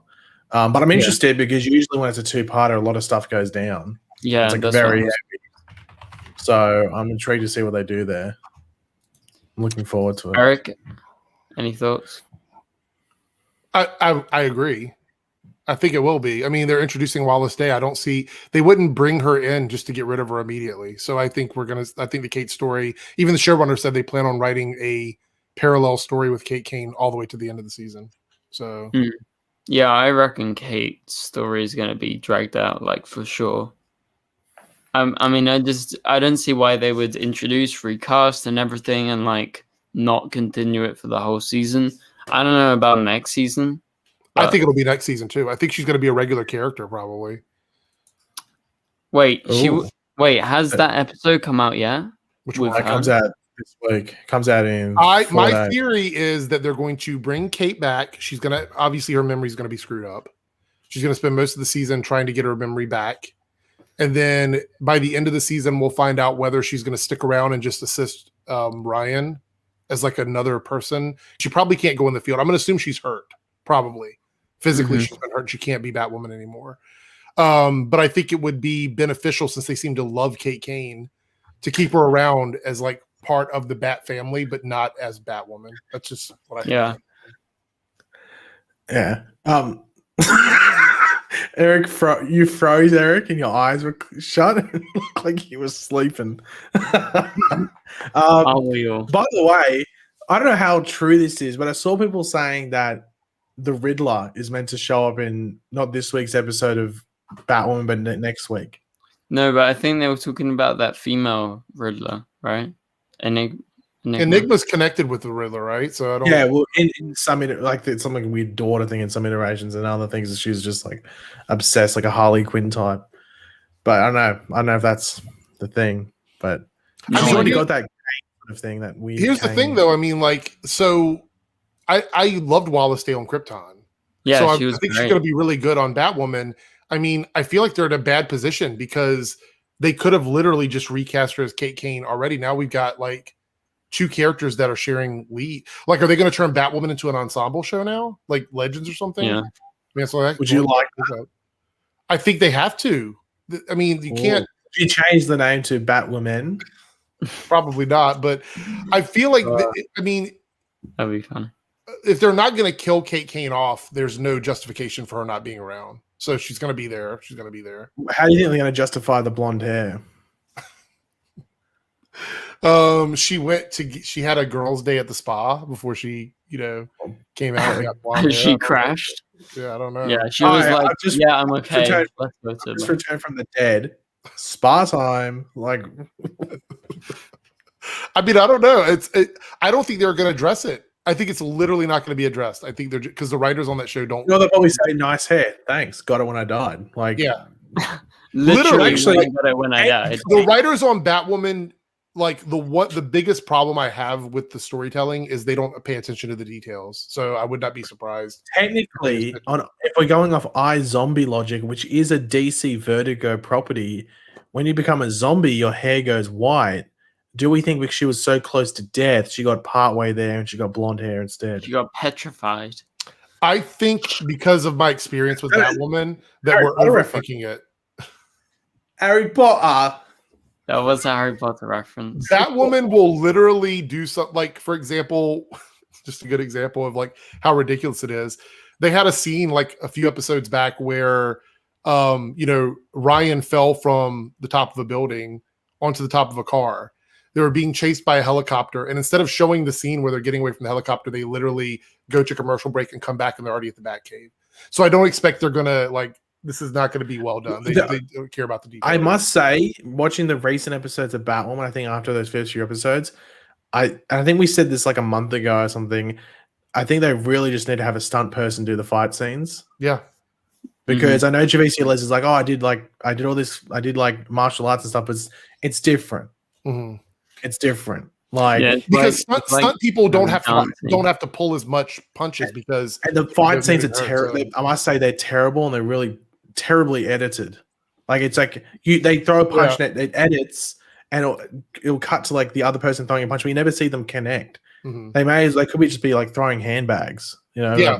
But I'm interested because usually when it's a 2-parter, a lot of stuff goes down. Yeah, it's like very heavy. So I'm intrigued to see what they do there. I'm looking forward to it. Eric, any thoughts? I agree. I think it will be. I mean, they're introducing Wallace Day. I don't see they wouldn't bring her in just to get rid of her immediately. So I think the Kate story, even the showrunner said they plan on writing a parallel story with Kate Kane all the way to the end of the season. So yeah, I reckon Kate's story is going to be dragged out, like, for sure. I mean, I don't see why they would introduce, recast, and everything, and like not continue it for the whole season. I don't know about next season. I think it'll be next season too. I think she's going to be a regular character, probably. Wait, has that episode come out yet? Which one? It comes out this week. Comes out in. My theory is that they're going to bring Kate back. She's going to, obviously her memory is going to be screwed up. She's going to spend most of the season trying to get her memory back. And then by the end of the season, we'll find out whether she's going to stick around and just assist Ryan as like another person. She probably can't go in the field. I'm going to assume she's hurt, probably. Physically, she's been hurt. She can't be Batwoman anymore. But I think it would be beneficial, since they seem to love Kate Kane, to keep her around as like part of the Bat family, but not as Batwoman. That's just what I think. Yeah. Eric, you froze, Eric, and your eyes were shut. It looked like you were sleeping. By the way, I don't know how true this is, but I saw people saying that the Riddler is meant to show up in not this week's episode of Batwoman, but next week. No, but I think they were talking about that female Riddler, right? Enigma's connected with the Riddler, right? So I don't. Yeah, well, in some like it's something weird daughter thing in some iterations, and other things that she's just like obsessed, like a Harley Quinn type. But I don't know if that's the thing. But I've already got that kind of thing that we. Here's the thing, though. I mean, like, so I loved Wallace Day on Krypton. Yeah, so I think she's going to be really good on Batwoman. I mean, I feel like they're in a bad position because they could have literally just recast her as Kate Kane already. Now we've got like 2 characters that are sharing lead. Like, are they going to turn Batwoman into an ensemble show now, like Legends or something? Yeah. I mean, so would you like that? I think they have to. I mean, you can't. If you change the name to Batwoman, probably not. But I feel like I mean, that'd be fun. If they're not going to kill Kate Kane off, there's no justification for her not being around. So she's going to be there. She's going to be there. How do you think they're going to justify the blonde hair? She had a girls' day at the spa before she, came out and got blonde hair. She crashed. Yeah, I don't know. Yeah, she was like, I'm okay. Let's return from the dead. Spa time. Like, I mean, I don't know. I don't think they're going to address it. I think it's literally not going to be addressed. I think they're because the writers on that show don't. No, they'll probably say nice hair. Thanks. Got it when I died. Like, yeah, literally got it when I died. The writers on Batwoman, like the biggest problem I have with the storytelling is they don't pay attention to the details. So I would not be surprised. Technically, if we're going off iZombie logic, which is a DC Vertigo property, when you become a zombie, your hair goes white. Do we think because she was so close to death, she got partway there and she got blonde hair instead? She got petrified. I think because of my experience with that woman, that we're overthinking it. Harry Potter. That was a Harry Potter reference. That woman will literally do something. Like, for example, just a good example of like how ridiculous it is. They had a scene like a few episodes back where, Ryan fell from the top of a building onto the top of a car. They were being chased by a helicopter, and instead of showing the scene where they're getting away from the helicopter, they literally go to commercial break and come back, and they're already at the Batcave. So I don't expect they're gonna this is not going to be well done. They don't care about the details. I must say, watching the recent episodes of Batwoman, I think after those first few episodes, I think we said this like a month ago or something. I think they really just need to have a stunt person do the fight scenes. Yeah. Because I know Javicia Les is like, oh, I did all this, I did like martial arts and stuff, but it's different. It's different. Because stunt people don't have to pull as much punches because the fight scenes are terrible. I must say they're terrible and they're really terribly edited. Like it's like they throw a punch and it edits and it'll cut to like the other person throwing a punch, but you never see them connect. They could just be like throwing handbags, you know? Yeah.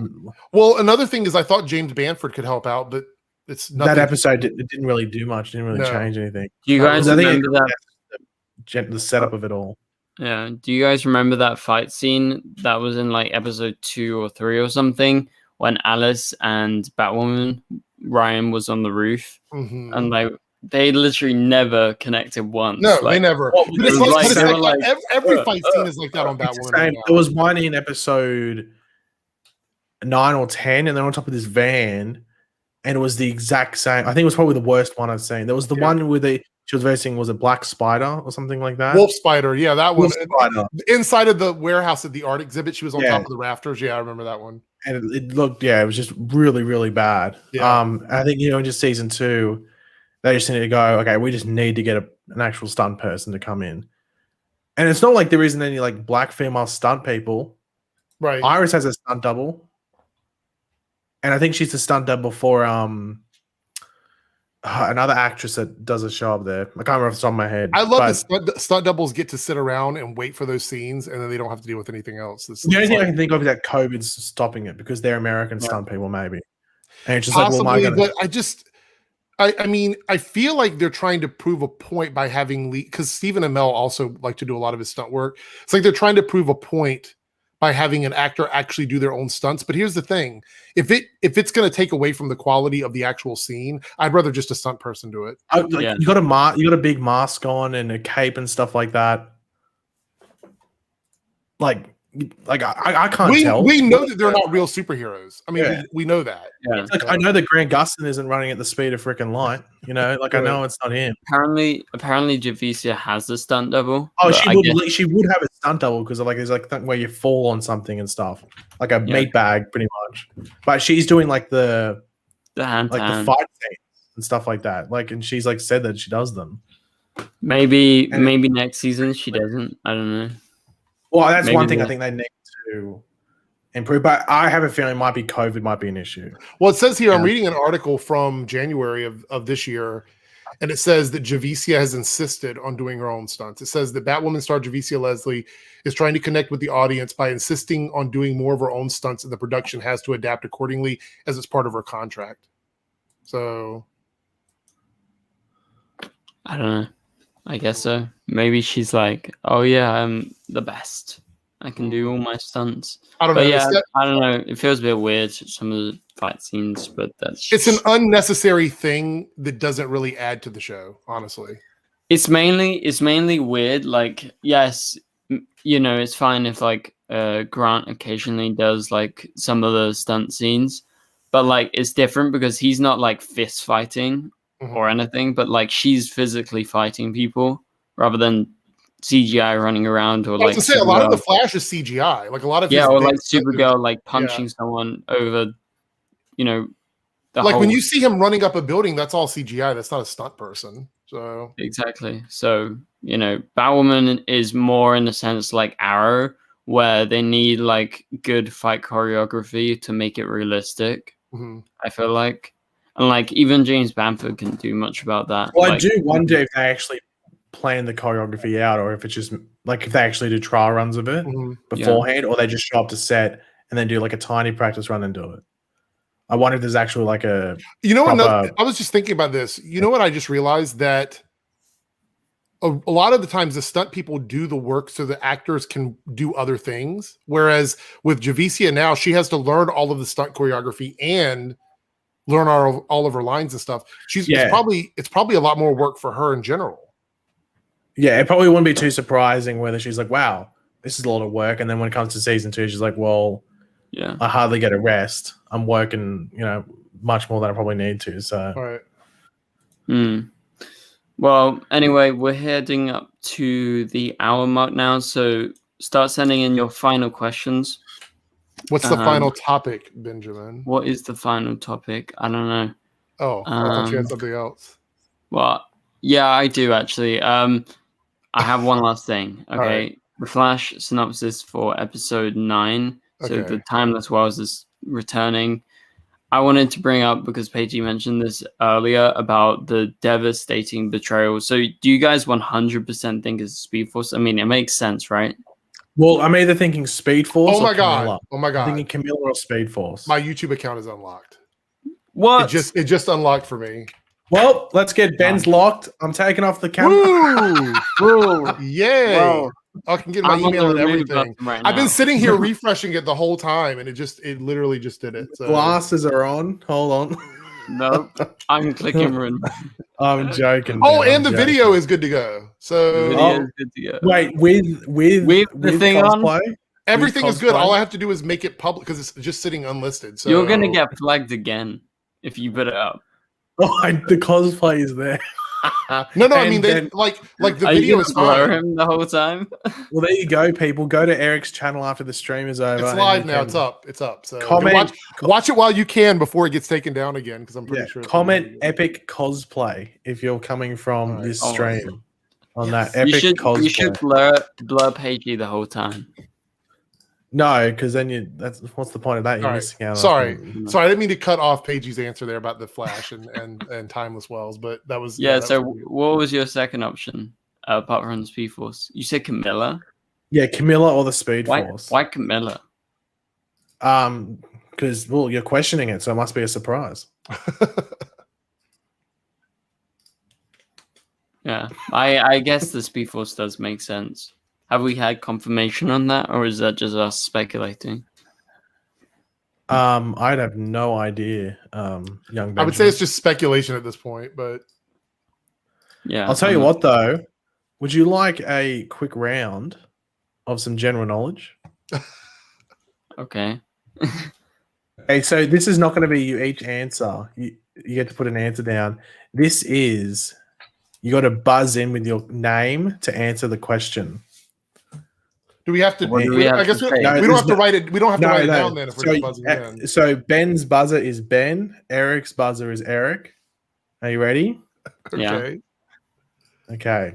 Well, another thing is I thought James Bamford could help out, but it's nothing. That episode it didn't really do much, didn't really change anything. Do you guys remember the setup of it all? Yeah. Do you guys remember that fight scene that was in like episode 2 or 3 or something when Alice and Batwoman Ryan was on the roof and they literally never connected once. No, they never. Every fight scene is like that on Batwoman. There was one in episode 9 or 10, and they're on top of this van, and it was the exact same. I think it was probably the worst one I've seen. There was the one where she was versing, was it Black Spider or something like that? Wolf Spider, yeah, that one. Inside of the warehouse at the art exhibit, she was on top of the rafters. Yeah, I remember that one. And it looked, it was just really, really bad. Yeah. I think, in just season 2, they just need to go, okay, we just need to get an actual stunt person to come in. And it's not like there isn't any like black female stunt people. Right. Iris has a stunt double. And I think she's a stunt double for another actress that does a show up there. I can't remember off the top of my head. I love that stunt doubles get to sit around and wait for those scenes, and then they don't have to deal with anything else. The only thing I can think of is that COVID's stopping it because they're American stunt people, maybe. And it's just possibly, I mean, I feel like they're trying to prove a point by having because Stephen Amell also like to do a lot of his stunt work. It's like they're trying to prove a point by having an actor actually do their own stunts. But here's the thing: if it's going to take away from the quality of the actual scene, I'd rather just a stunt person do it. You got a big mask on and a cape and stuff like that. I can't tell. We know that they're not real superheroes. I mean, we know that. Yeah. I know that Grant Gustin isn't running at the speed of freaking light. I know it's not him. Apparently, Javicia has a stunt double. Oh, she would have a stunt double because there's where you fall on something and stuff, like a meat bag, pretty much. But she's doing the hand, the fight scenes and stuff like that. And she's said that she does them. Maybe next season she doesn't. I don't know. Well, that's one thing I think they need to improve, but I have a feeling COVID might be an issue. Well, it says here, I'm reading an article from January of this year, and it says that Javicia has insisted on doing her own stunts. It says that Batwoman star Javicia Leslie is trying to connect with the audience by insisting on doing more of her own stunts, and the production has to adapt accordingly as it's part of her contract. So, I don't know. I guess so. Maybe she's like, oh yeah, I'm the best. I can do all my stunts. I don't know. Yeah, I don't know. It feels a bit weird, some of the fight scenes, but it's an unnecessary thing that doesn't really add to the show, honestly. It's mainly weird. Yes, it's fine if Grant occasionally does some of the stunt scenes, but it's different because he's not fist fighting or anything, but she's physically fighting people rather than CGI running around or I was gonna say a lot of the Flash is CGI, a lot of or Supergirl punching someone over, when you see him running up a building, that's all CGI. That's not a stunt person. So exactly. So Batwoman is more in a sense like Arrow, where they need good fight choreography to make it realistic. I feel like. And even James Bamford can do much about that. Well, I do wonder if they actually plan the choreography out, or if it's just if they actually do trial runs of it beforehand, or they just show up to set and then do a tiny practice run and do it. I wonder if there's actually a. I was just thinking about this. You know what? I just realized that a lot of the times the stunt people do the work so the actors can do other things. Whereas with Javicia now, she has to learn all of the stunt choreography and learn all of her lines and stuff. It's probably a lot more work for her in general. Yeah, it probably wouldn't be too surprising whether she's like, wow, this is a lot of work. And then when it comes to season 2, she's like, well, I hardly get a rest. I'm working, much more than I probably need to. So, all right. Well, anyway, we're heading up to the hour mark now, so start sending in your final questions. What's the final topic, Benjamin? What is the final topic? I don't know. Oh, I thought you had something else. Well, yeah, I do actually. I have one last thing. Okay, right. The Flash synopsis for episode 9. So the Timeless Worlds is returning. I wanted to bring up, because Paige mentioned this earlier, about the devastating betrayal. So do you guys 100% think it's Speed Force? I mean, it makes sense, right? Well, I'm either thinking Speed Force or Camilla. Oh my God. I'm thinking Camilla or Speed Force. My YouTube account is unlocked. What? It just unlocked for me. Well, let's get Ben's locked. I'm taking off the camera. Woo! Yay! Whoa. I can get my email and everything. Right I've been sitting here refreshing it the whole time, and it literally just did it. So. Glasses are on. Hold on. Nope. I'm clicking run. I'm joking. Oh, and the video is good to go. So the video is good to go. Wait, with the thing cosplay? on? Everything is good. All I have to do is make it public because it's just sitting unlisted. So you're gonna get flagged again if you put it up. Oh, the cosplay is there. No, I mean they like the video is fine. Him the whole time. Well, there you go, people. Go to Eric's channel after the stream is over. It's live now. It's up. So watch it while you can before it gets taken down again, because I'm pretty sure. Comment epic cosplay if you're coming from this stream on that epic cosplay. You should blur Pagey the whole time. No, because then what's the point of that? You're missing out. Sorry, I didn't mean to cut off Pagey's answer there about the Flash and Timeless Wells, but that was So what was your second option apart from the Speed Force? You said Camilla. Yeah, Camilla or the Speed Force. Why Camilla? Because you're questioning it, so it must be a surprise. Yeah, I guess the Speed Force does make sense. Have we had confirmation on that, or is that just us speculating? I'd have no idea, young Benjamin. I would say it's just speculation at this point, but yeah. I'll tell you what, though. Would you like a quick round of some general knowledge? Okay. Okay, so this is not going to be you each answer. You get to put an answer down. This is, you got to buzz in with your name to answer the question. Do we have to? I guess we don't have to write it. We don't have to write it down then if we're just buzzing in. So Ben's buzzer is Ben. Eric's buzzer is Eric. Are you ready? Okay. Okay.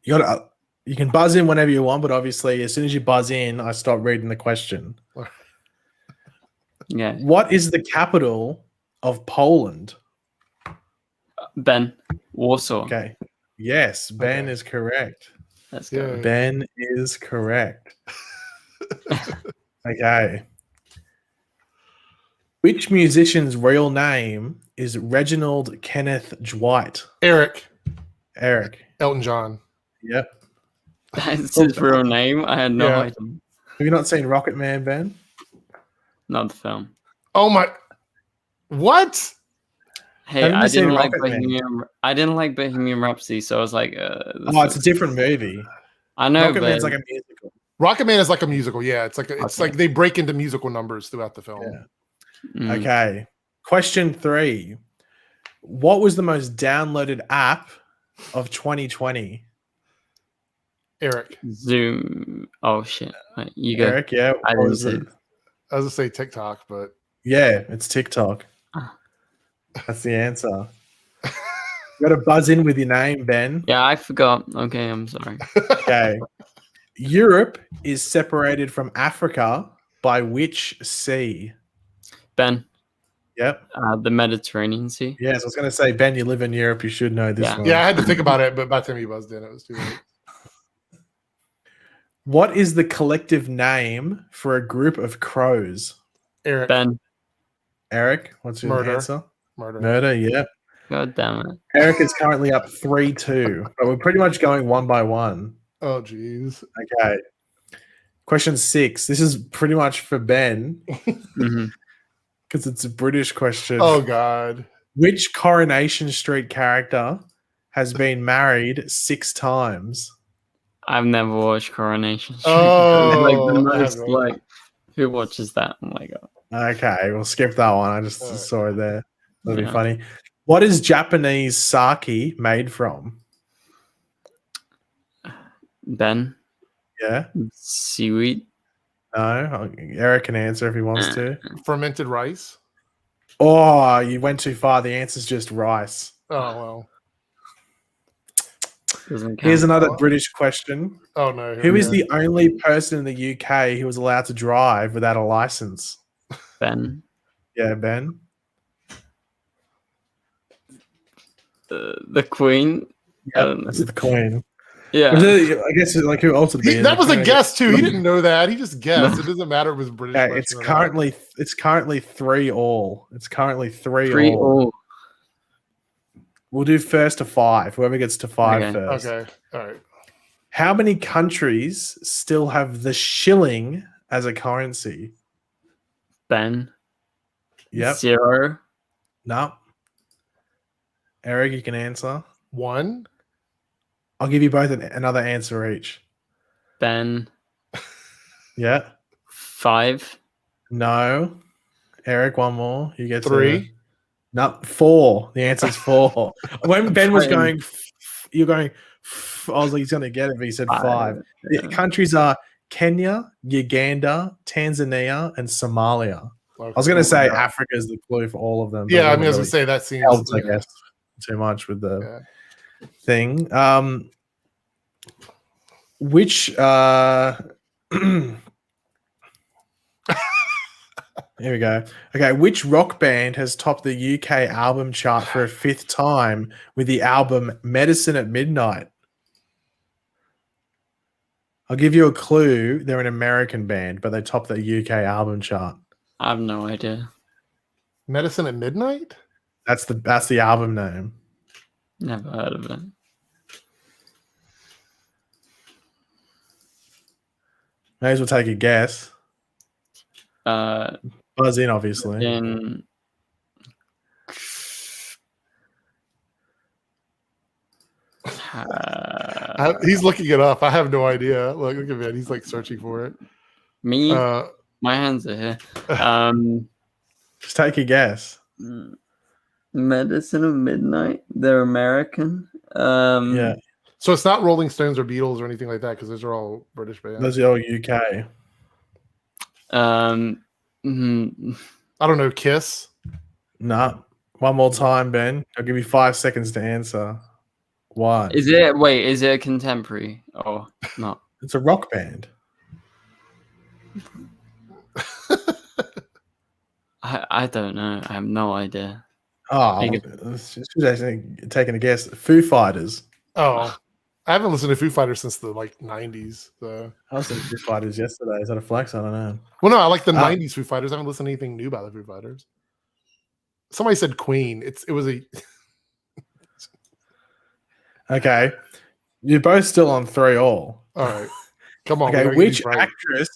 You can buzz in whenever you want, but obviously, as soon as you buzz in, I stop reading the question. Yeah. What is the capital of Poland? Ben. Warsaw. Okay. Yes, Ben is correct. Let's go. Yeah. Ben is correct. Okay. Which musician's real name is Reginald Kenneth Dwight? Eric. Elton John. Yep. That's his real name? I had no idea. Have you not seen Rocket Man, Ben? Not the film. Oh my! What? Hey, I didn't like Bohemian Rhapsody, so I was like, it's a different movie. I know, Rocket Man's like a musical. Rocket Man is like a musical. Yeah, it's like they break into musical numbers throughout the film. Yeah. Okay. Question 3. What was the most downloaded app of 2020? Eric. Zoom. Oh shit! Wait, you go. Eric, yeah. I didn't say it. I was gonna say TikTok, but yeah, it's TikTok. That's the answer. You got to buzz in with your name, Ben. Yeah, I forgot. Okay, I'm sorry. Okay. Europe is separated from Africa by which sea? Ben. Yep. The Mediterranean Sea. Yes, I was going to say, Ben, you live in Europe. You should know this one. Yeah, I had to think about it, but by the time you buzzed in, it was too late. What is the collective name for a group of crows? Eric. Ben. Eric, what's your answer? Murder, yep. God damn it. Eric is currently up 3-2, but we're pretty much going one by one. Oh, geez. Okay. Question 6. This is pretty much for Ben because it's a British question. Oh, God. Which Coronation Street character has been married 6 times? I've never watched Coronation Street. Oh, like the most Who watches that? Oh my god. Okay, we'll skip that one. I just Alright. saw it there. That'll be funny. What is Japanese sake made from? Ben? Yeah? Seaweed? No? Eric can answer if he wants to. Fermented rice. Oh, you went too far. The answer's just rice. Oh well. Here's another British question. Oh no. Who is the only person in the UK who was allowed to drive without a license? Ben. Yeah, Ben. The Queen. Yeah, it's the Queen. Yeah. I guess like who else would be? That was a guess too. He didn't know that. He just guessed. It doesn't matter if it was British. Yeah, it's currently 3-all. It's currently 3-all. We'll do first to 5. Whoever gets to 5 first. Okay. All right. How many countries still have the shilling as a currency? Ben. Yep. 0. No. Eric, you can answer. 1. I'll give you both another answer each. Ben. Yeah. 5. No. Eric, one more. You get 3. No, 4. The answer's 4. When Ben was going, you're going, I was like, he's going to get it, but he said 5. Yeah. The countries are Kenya, Uganda, Tanzania, and Somalia. Okay. I was going to say Africa is the clue for all of them. Yeah, I mean, I was going to say that seems helps, I guess, too much with the thing. Which here we go. Okay, which rock band has topped the UK album chart for a 5th time with the album Medicine at Midnight? I'll give you a clue. They're an American band, but they topped the UK album chart. I have no idea. Medicine at Midnight? That's the album name. Never heard of it. May as well take a guess. Buzz in, obviously. He's looking it up. I have no idea. Look at him. He's like searching for it. Me? My hands are here. Just take a guess. Medicine of Midnight. They're American. Yeah. So it's not Rolling Stones or Beatles or anything like that because those are all British bands. Those are all UK. I don't know. Kiss? No. One more time, Ben. I'll give you 5 seconds to answer. Why? Is it a contemporary or not? It's a rock band. I don't know. I have no idea. Oh, taking a guess. Foo Fighters. Oh, I haven't listened to Foo Fighters since the 90s. So I listened to Foo Fighters yesterday. Is that a flex? I don't know. Well, no, I like the 90s Foo Fighters. I haven't listened to anything new by the Foo Fighters. Somebody said Queen. It was a. Okay, you're both still on 3-all. All right, come on. Okay, which actress?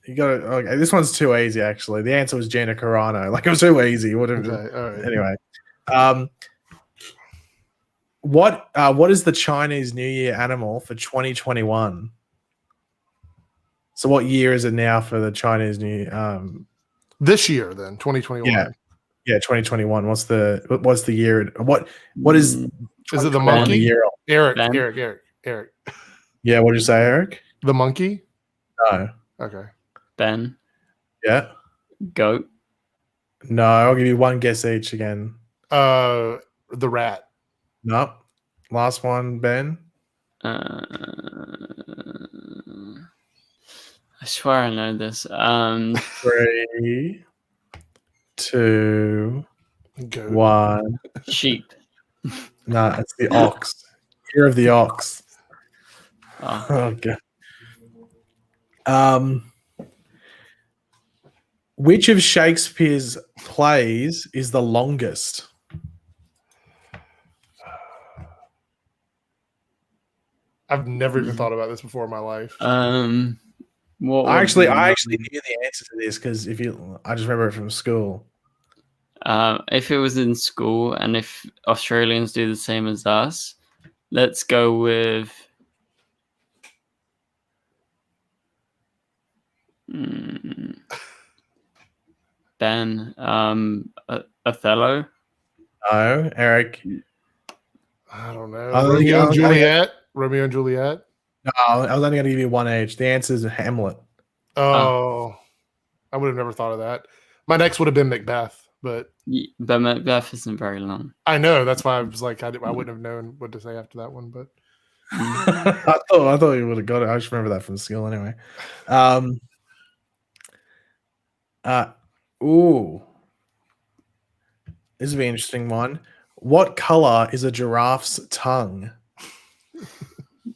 You got to. Okay, this one's too easy. Actually, the answer was Gina Carano. Like it was too easy. All right. Anyway, what is the Chinese New Year animal for 2021? So, what year is it now for the Chinese New Year? This year, then 2021. Yeah, 2021. What's the year? What is? Is it the monkey? Eric. Yeah, what did you say, Eric? The monkey? No. Okay. Ben. Yeah. Goat. No, I'll give you one guess each again. The rat. No. Last one, Ben. I swear I know this. 3, 2, Goat. 1. Sheep. No, it's the ox. Year of the ox. Oh. Okay. Which of Shakespeare's plays is the longest? I've never even thought about this before in my life. I actually knew the answer to this because I just remember it from school. If it was in school and if Australians do the same as us, let's go with Ben. Othello. No, Eric. I don't know. I think- Romeo and I- Juliet. Romeo and Juliet. No, I was only going to give you one each. The answer is Hamlet. Oh, I would have never thought of that. My next would have been Macbeth, but Macbeth isn't very long. I know that's why I was like I wouldn't have known what to say after that one. But I thought you would have got it. I just remember that from school anyway. Ooh, this would be an interesting one. What color is a giraffe's tongue?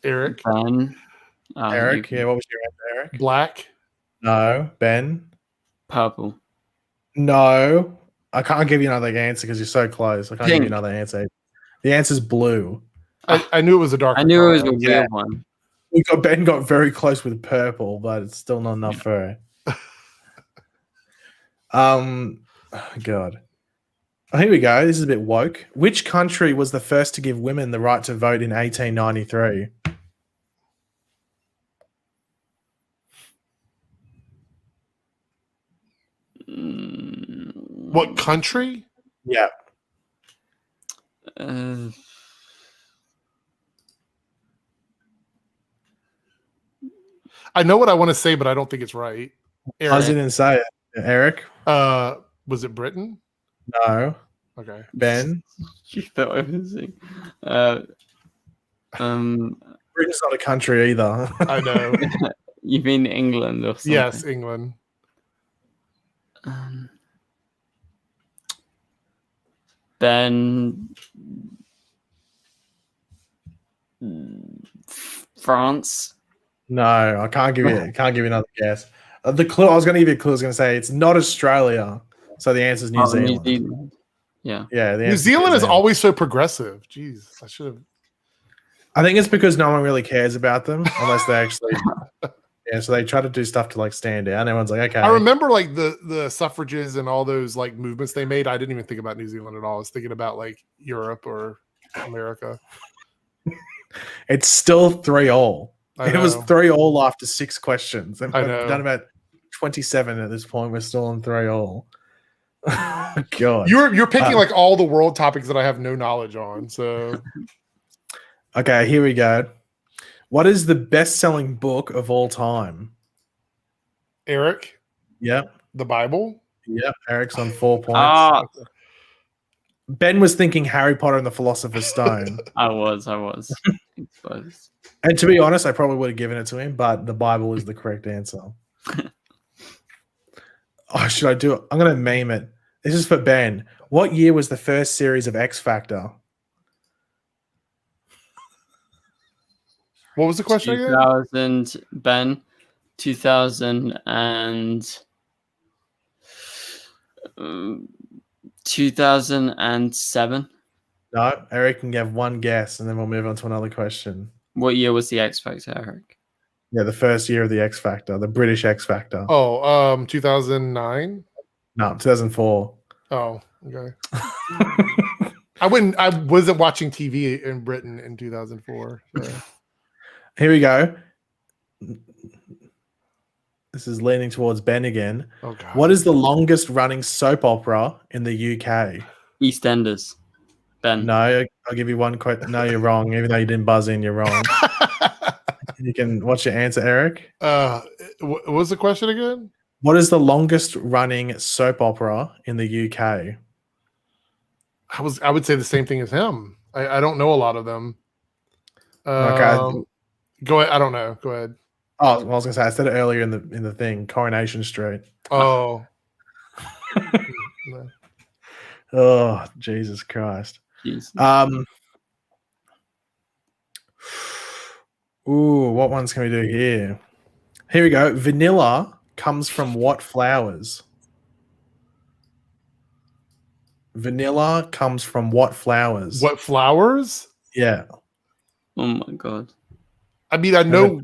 Eric. Ben. Eric, yeah, what was your answer, Eric? Black. No. Ben? Purple. No. I can't give you another answer because you're so close. I can't give Pink. you another answer. The answer's blue. I knew it was a dark. I knew it was a weird one. Ben got very close with purple, but it's still not enough for her. God. Oh, here we go. This is a bit woke. Which country was the first to give women the right to vote in 1893? What country? Yeah. I know what I want to say, but I don't think it's right. I didn't say it. Eric? Was it Britain? No. Okay. Ben? You thought I was saying. Britain's not a country either. I know. You mean England or something? Yes, England. Ben. France. No, I can't give you another guess. The clue I was going to give you a clue. I was going to say it's not Australia. So the answer is New Zealand. New Zealand. Yeah. Yeah. New Zealand is always so progressive. Jeez, I should have. I think it's because no one really cares about them unless they actually. Yeah, so they try to do stuff to like stand out. And everyone's like, okay. I remember like the suffrages and all those like movements they made. I didn't even think about New Zealand at all. I was thinking about like Europe or America. It's still 3-3. It was know. 3-3 after 6 questions. And I we've know. done about 27 at this point. We're still on 3-3. God. You're picking like all the world topics that I have no knowledge on. So okay, here we go. What is the best-selling book of all time? Eric? Yep. The Bible? Yep. Eric's on 4 points. Ben was thinking Harry Potter and the Philosopher's Stone. I was. And to be honest, I probably would have given it to him, but the Bible is the correct answer. Oh, should I do it? I'm going to meme it. This is for Ben. What year was the first series of X Factor? What was the question 2000, Ben. 2000 and 2007. No, Eric can give one guess, and then we'll move on to another question. What year was the X Factor, Eric? Yeah, the first year of the X Factor, the British X Factor. Oh, 2009? No, 2004. Oh, okay. I wasn't watching TV in Britain in 2004. So. Here we go. This is leaning towards Ben again. Oh, God. What is the longest running soap opera in the UK? Eastenders. Ben. No, I'll give you one question. No, you're wrong. Even though you didn't buzz in, you're wrong. You can. What's your answer, Eric? What was the question again? What is the longest running soap opera in the UK? I would say the same thing as him. I don't know a lot of them. Okay. Go ahead. I don't know. Go ahead. Oh, well, I was gonna say I said it earlier in the thing. Coronation Street. Oh. No. Oh, Jesus Christ. Jesus. Ooh, what ones can we do here? Here we go. Vanilla comes from what flowers? Vanilla comes from what flowers? What flowers? Yeah. Oh my God. I mean, I know.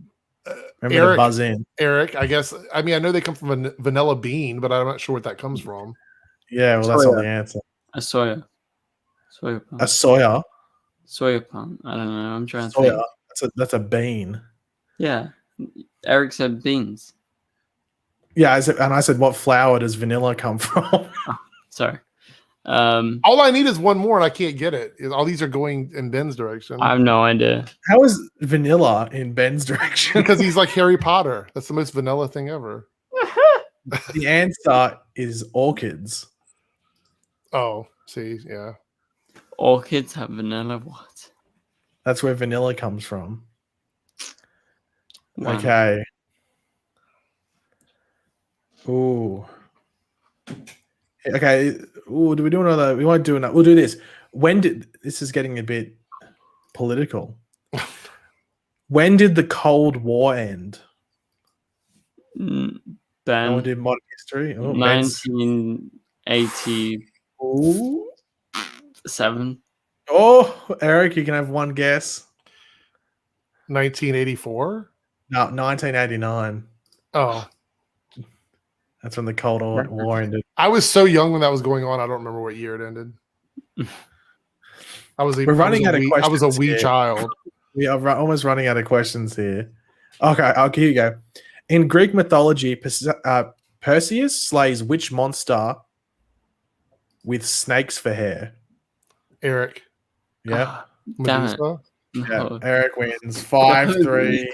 Remember to buzz in. Eric, I guess. I mean, I know they come from a vanilla bean, but I'm not sure what that comes from. Yeah, well, that's not the answer. A soya. Soya plant. A soya? Soya plant. I don't know. I'm trying to Soya. think. That's a bean. Yeah. Eric said beans. Yeah, I said, what flower does vanilla come from? Sorry. All I need is one more, and I can't get it. All these are going in Ben's direction. I have no idea. How is vanilla in Ben's direction? Because he's like Harry Potter. That's the most vanilla thing ever. The answer is orchids. Oh, see, yeah. Orchids have vanilla. What? That's where vanilla comes from. Wow. Okay. Ooh. Okay. Ooh, do we do another? We won't do another. We'll do this. This is getting a bit political. When did the Cold War end? Ben, No one did modern history. 1987. Oh, Eric, you can have one guess. 1984? No, 1989. Oh. That's when the Cold War ended. I was so young when that was going on. I don't remember what year it ended. We're running out of questions. I was a wee child. We are almost running out of questions here. Okay, here you go. In Greek mythology, Perseus slays which monster with snakes for hair? Eric. Yeah. Damn it. Yeah. Eric wins 5-3.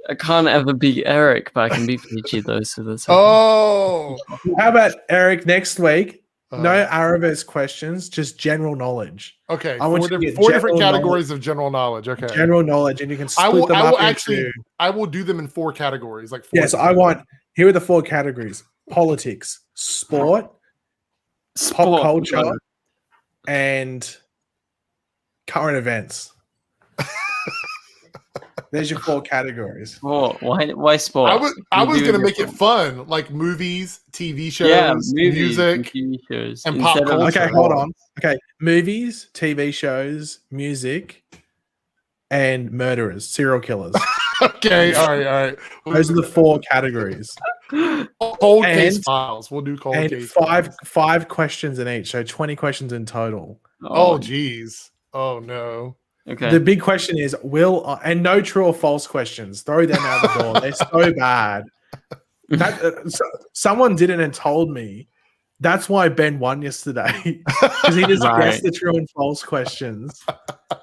I can't ever beat Eric, but I can beat Peachy though. So that's oh. How about Eric next week? No Arabic questions, just general knowledge. Okay, four different categories of general knowledge. Okay, general knowledge, and you can split them up. I will do them in 4 categories. Like yes, here are the 4 categories: politics, sport, pop culture, and current events. There's your 4 categories. Oh, why sport? I was gonna make it fun, like movies, TV shows, music, and TV shows, and pop culture. Okay, hold on. Okay, movies, TV shows, music, and murderers, serial killers. Okay, all right. Those are the 4 categories. Cold case files. We'll do cold case. Five questions in each, so 20 questions in total. Oh, geez. Oh no. Okay. The big question is, and no true or false questions. Throw them out the door. They're so bad. Someone didn't and told me that's why Ben won yesterday, because he just guessed the true and false questions.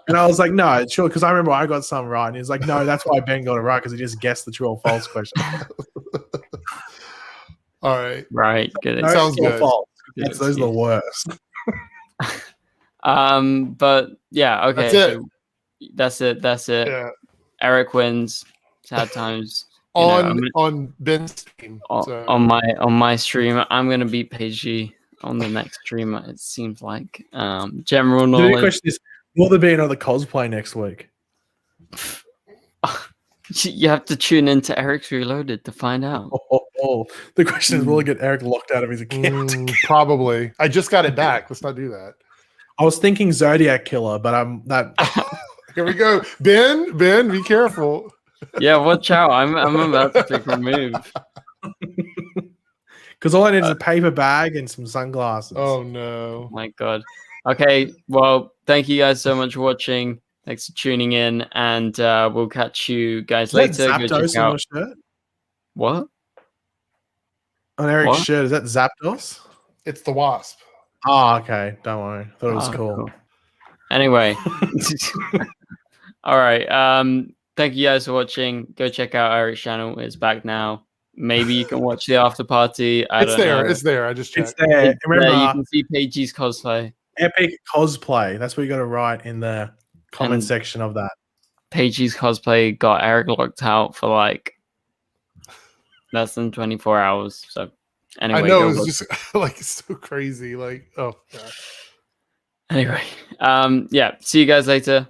And I was like, no, sure, because I remember I got some right, and he was like, no, that's why Ben got it right, because he just guessed the true or false question. All right. Right. Good. No, sounds good. Those are the worst. But yeah, okay. That's it. Yeah. Eric wins. Sad times. On Ben's stream. On my stream, I'm gonna beat Paige on the next stream. It seems like general knowledge. The question is, will there be another cosplay next week? You have to tune into Eric's Reloaded to find out. The question is, will it get Eric locked out of his account? Probably. I just got it back. Let's not do that. I was thinking Zodiac Killer, but I'm not. Here we go. Ben, be careful. Yeah, watch out. I'm about to take a move. Because all I need is a paper bag and some sunglasses. Oh, no. My God. Okay, well, thank you guys so much for watching. Thanks for tuning in, and we'll catch you guys later. Zapdos on your shirt? What? On Eric's shirt, is that Zapdos? It's the Wasp. Oh, okay. Don't worry. Thought it was cool. Anyway. All right. Thank you guys for watching. Go check out Eric's channel. It's back now. Maybe you can watch the after party. It's there. I just checked. It's there. Remember, you can see Paige's cosplay. Epic cosplay. That's what you got to write in the comment section of that. Paige's cosplay got Eric locked out for like less than 24 hours. So anyway, I know, it's just like so crazy. Like, oh God. Anyway, yeah. See you guys later.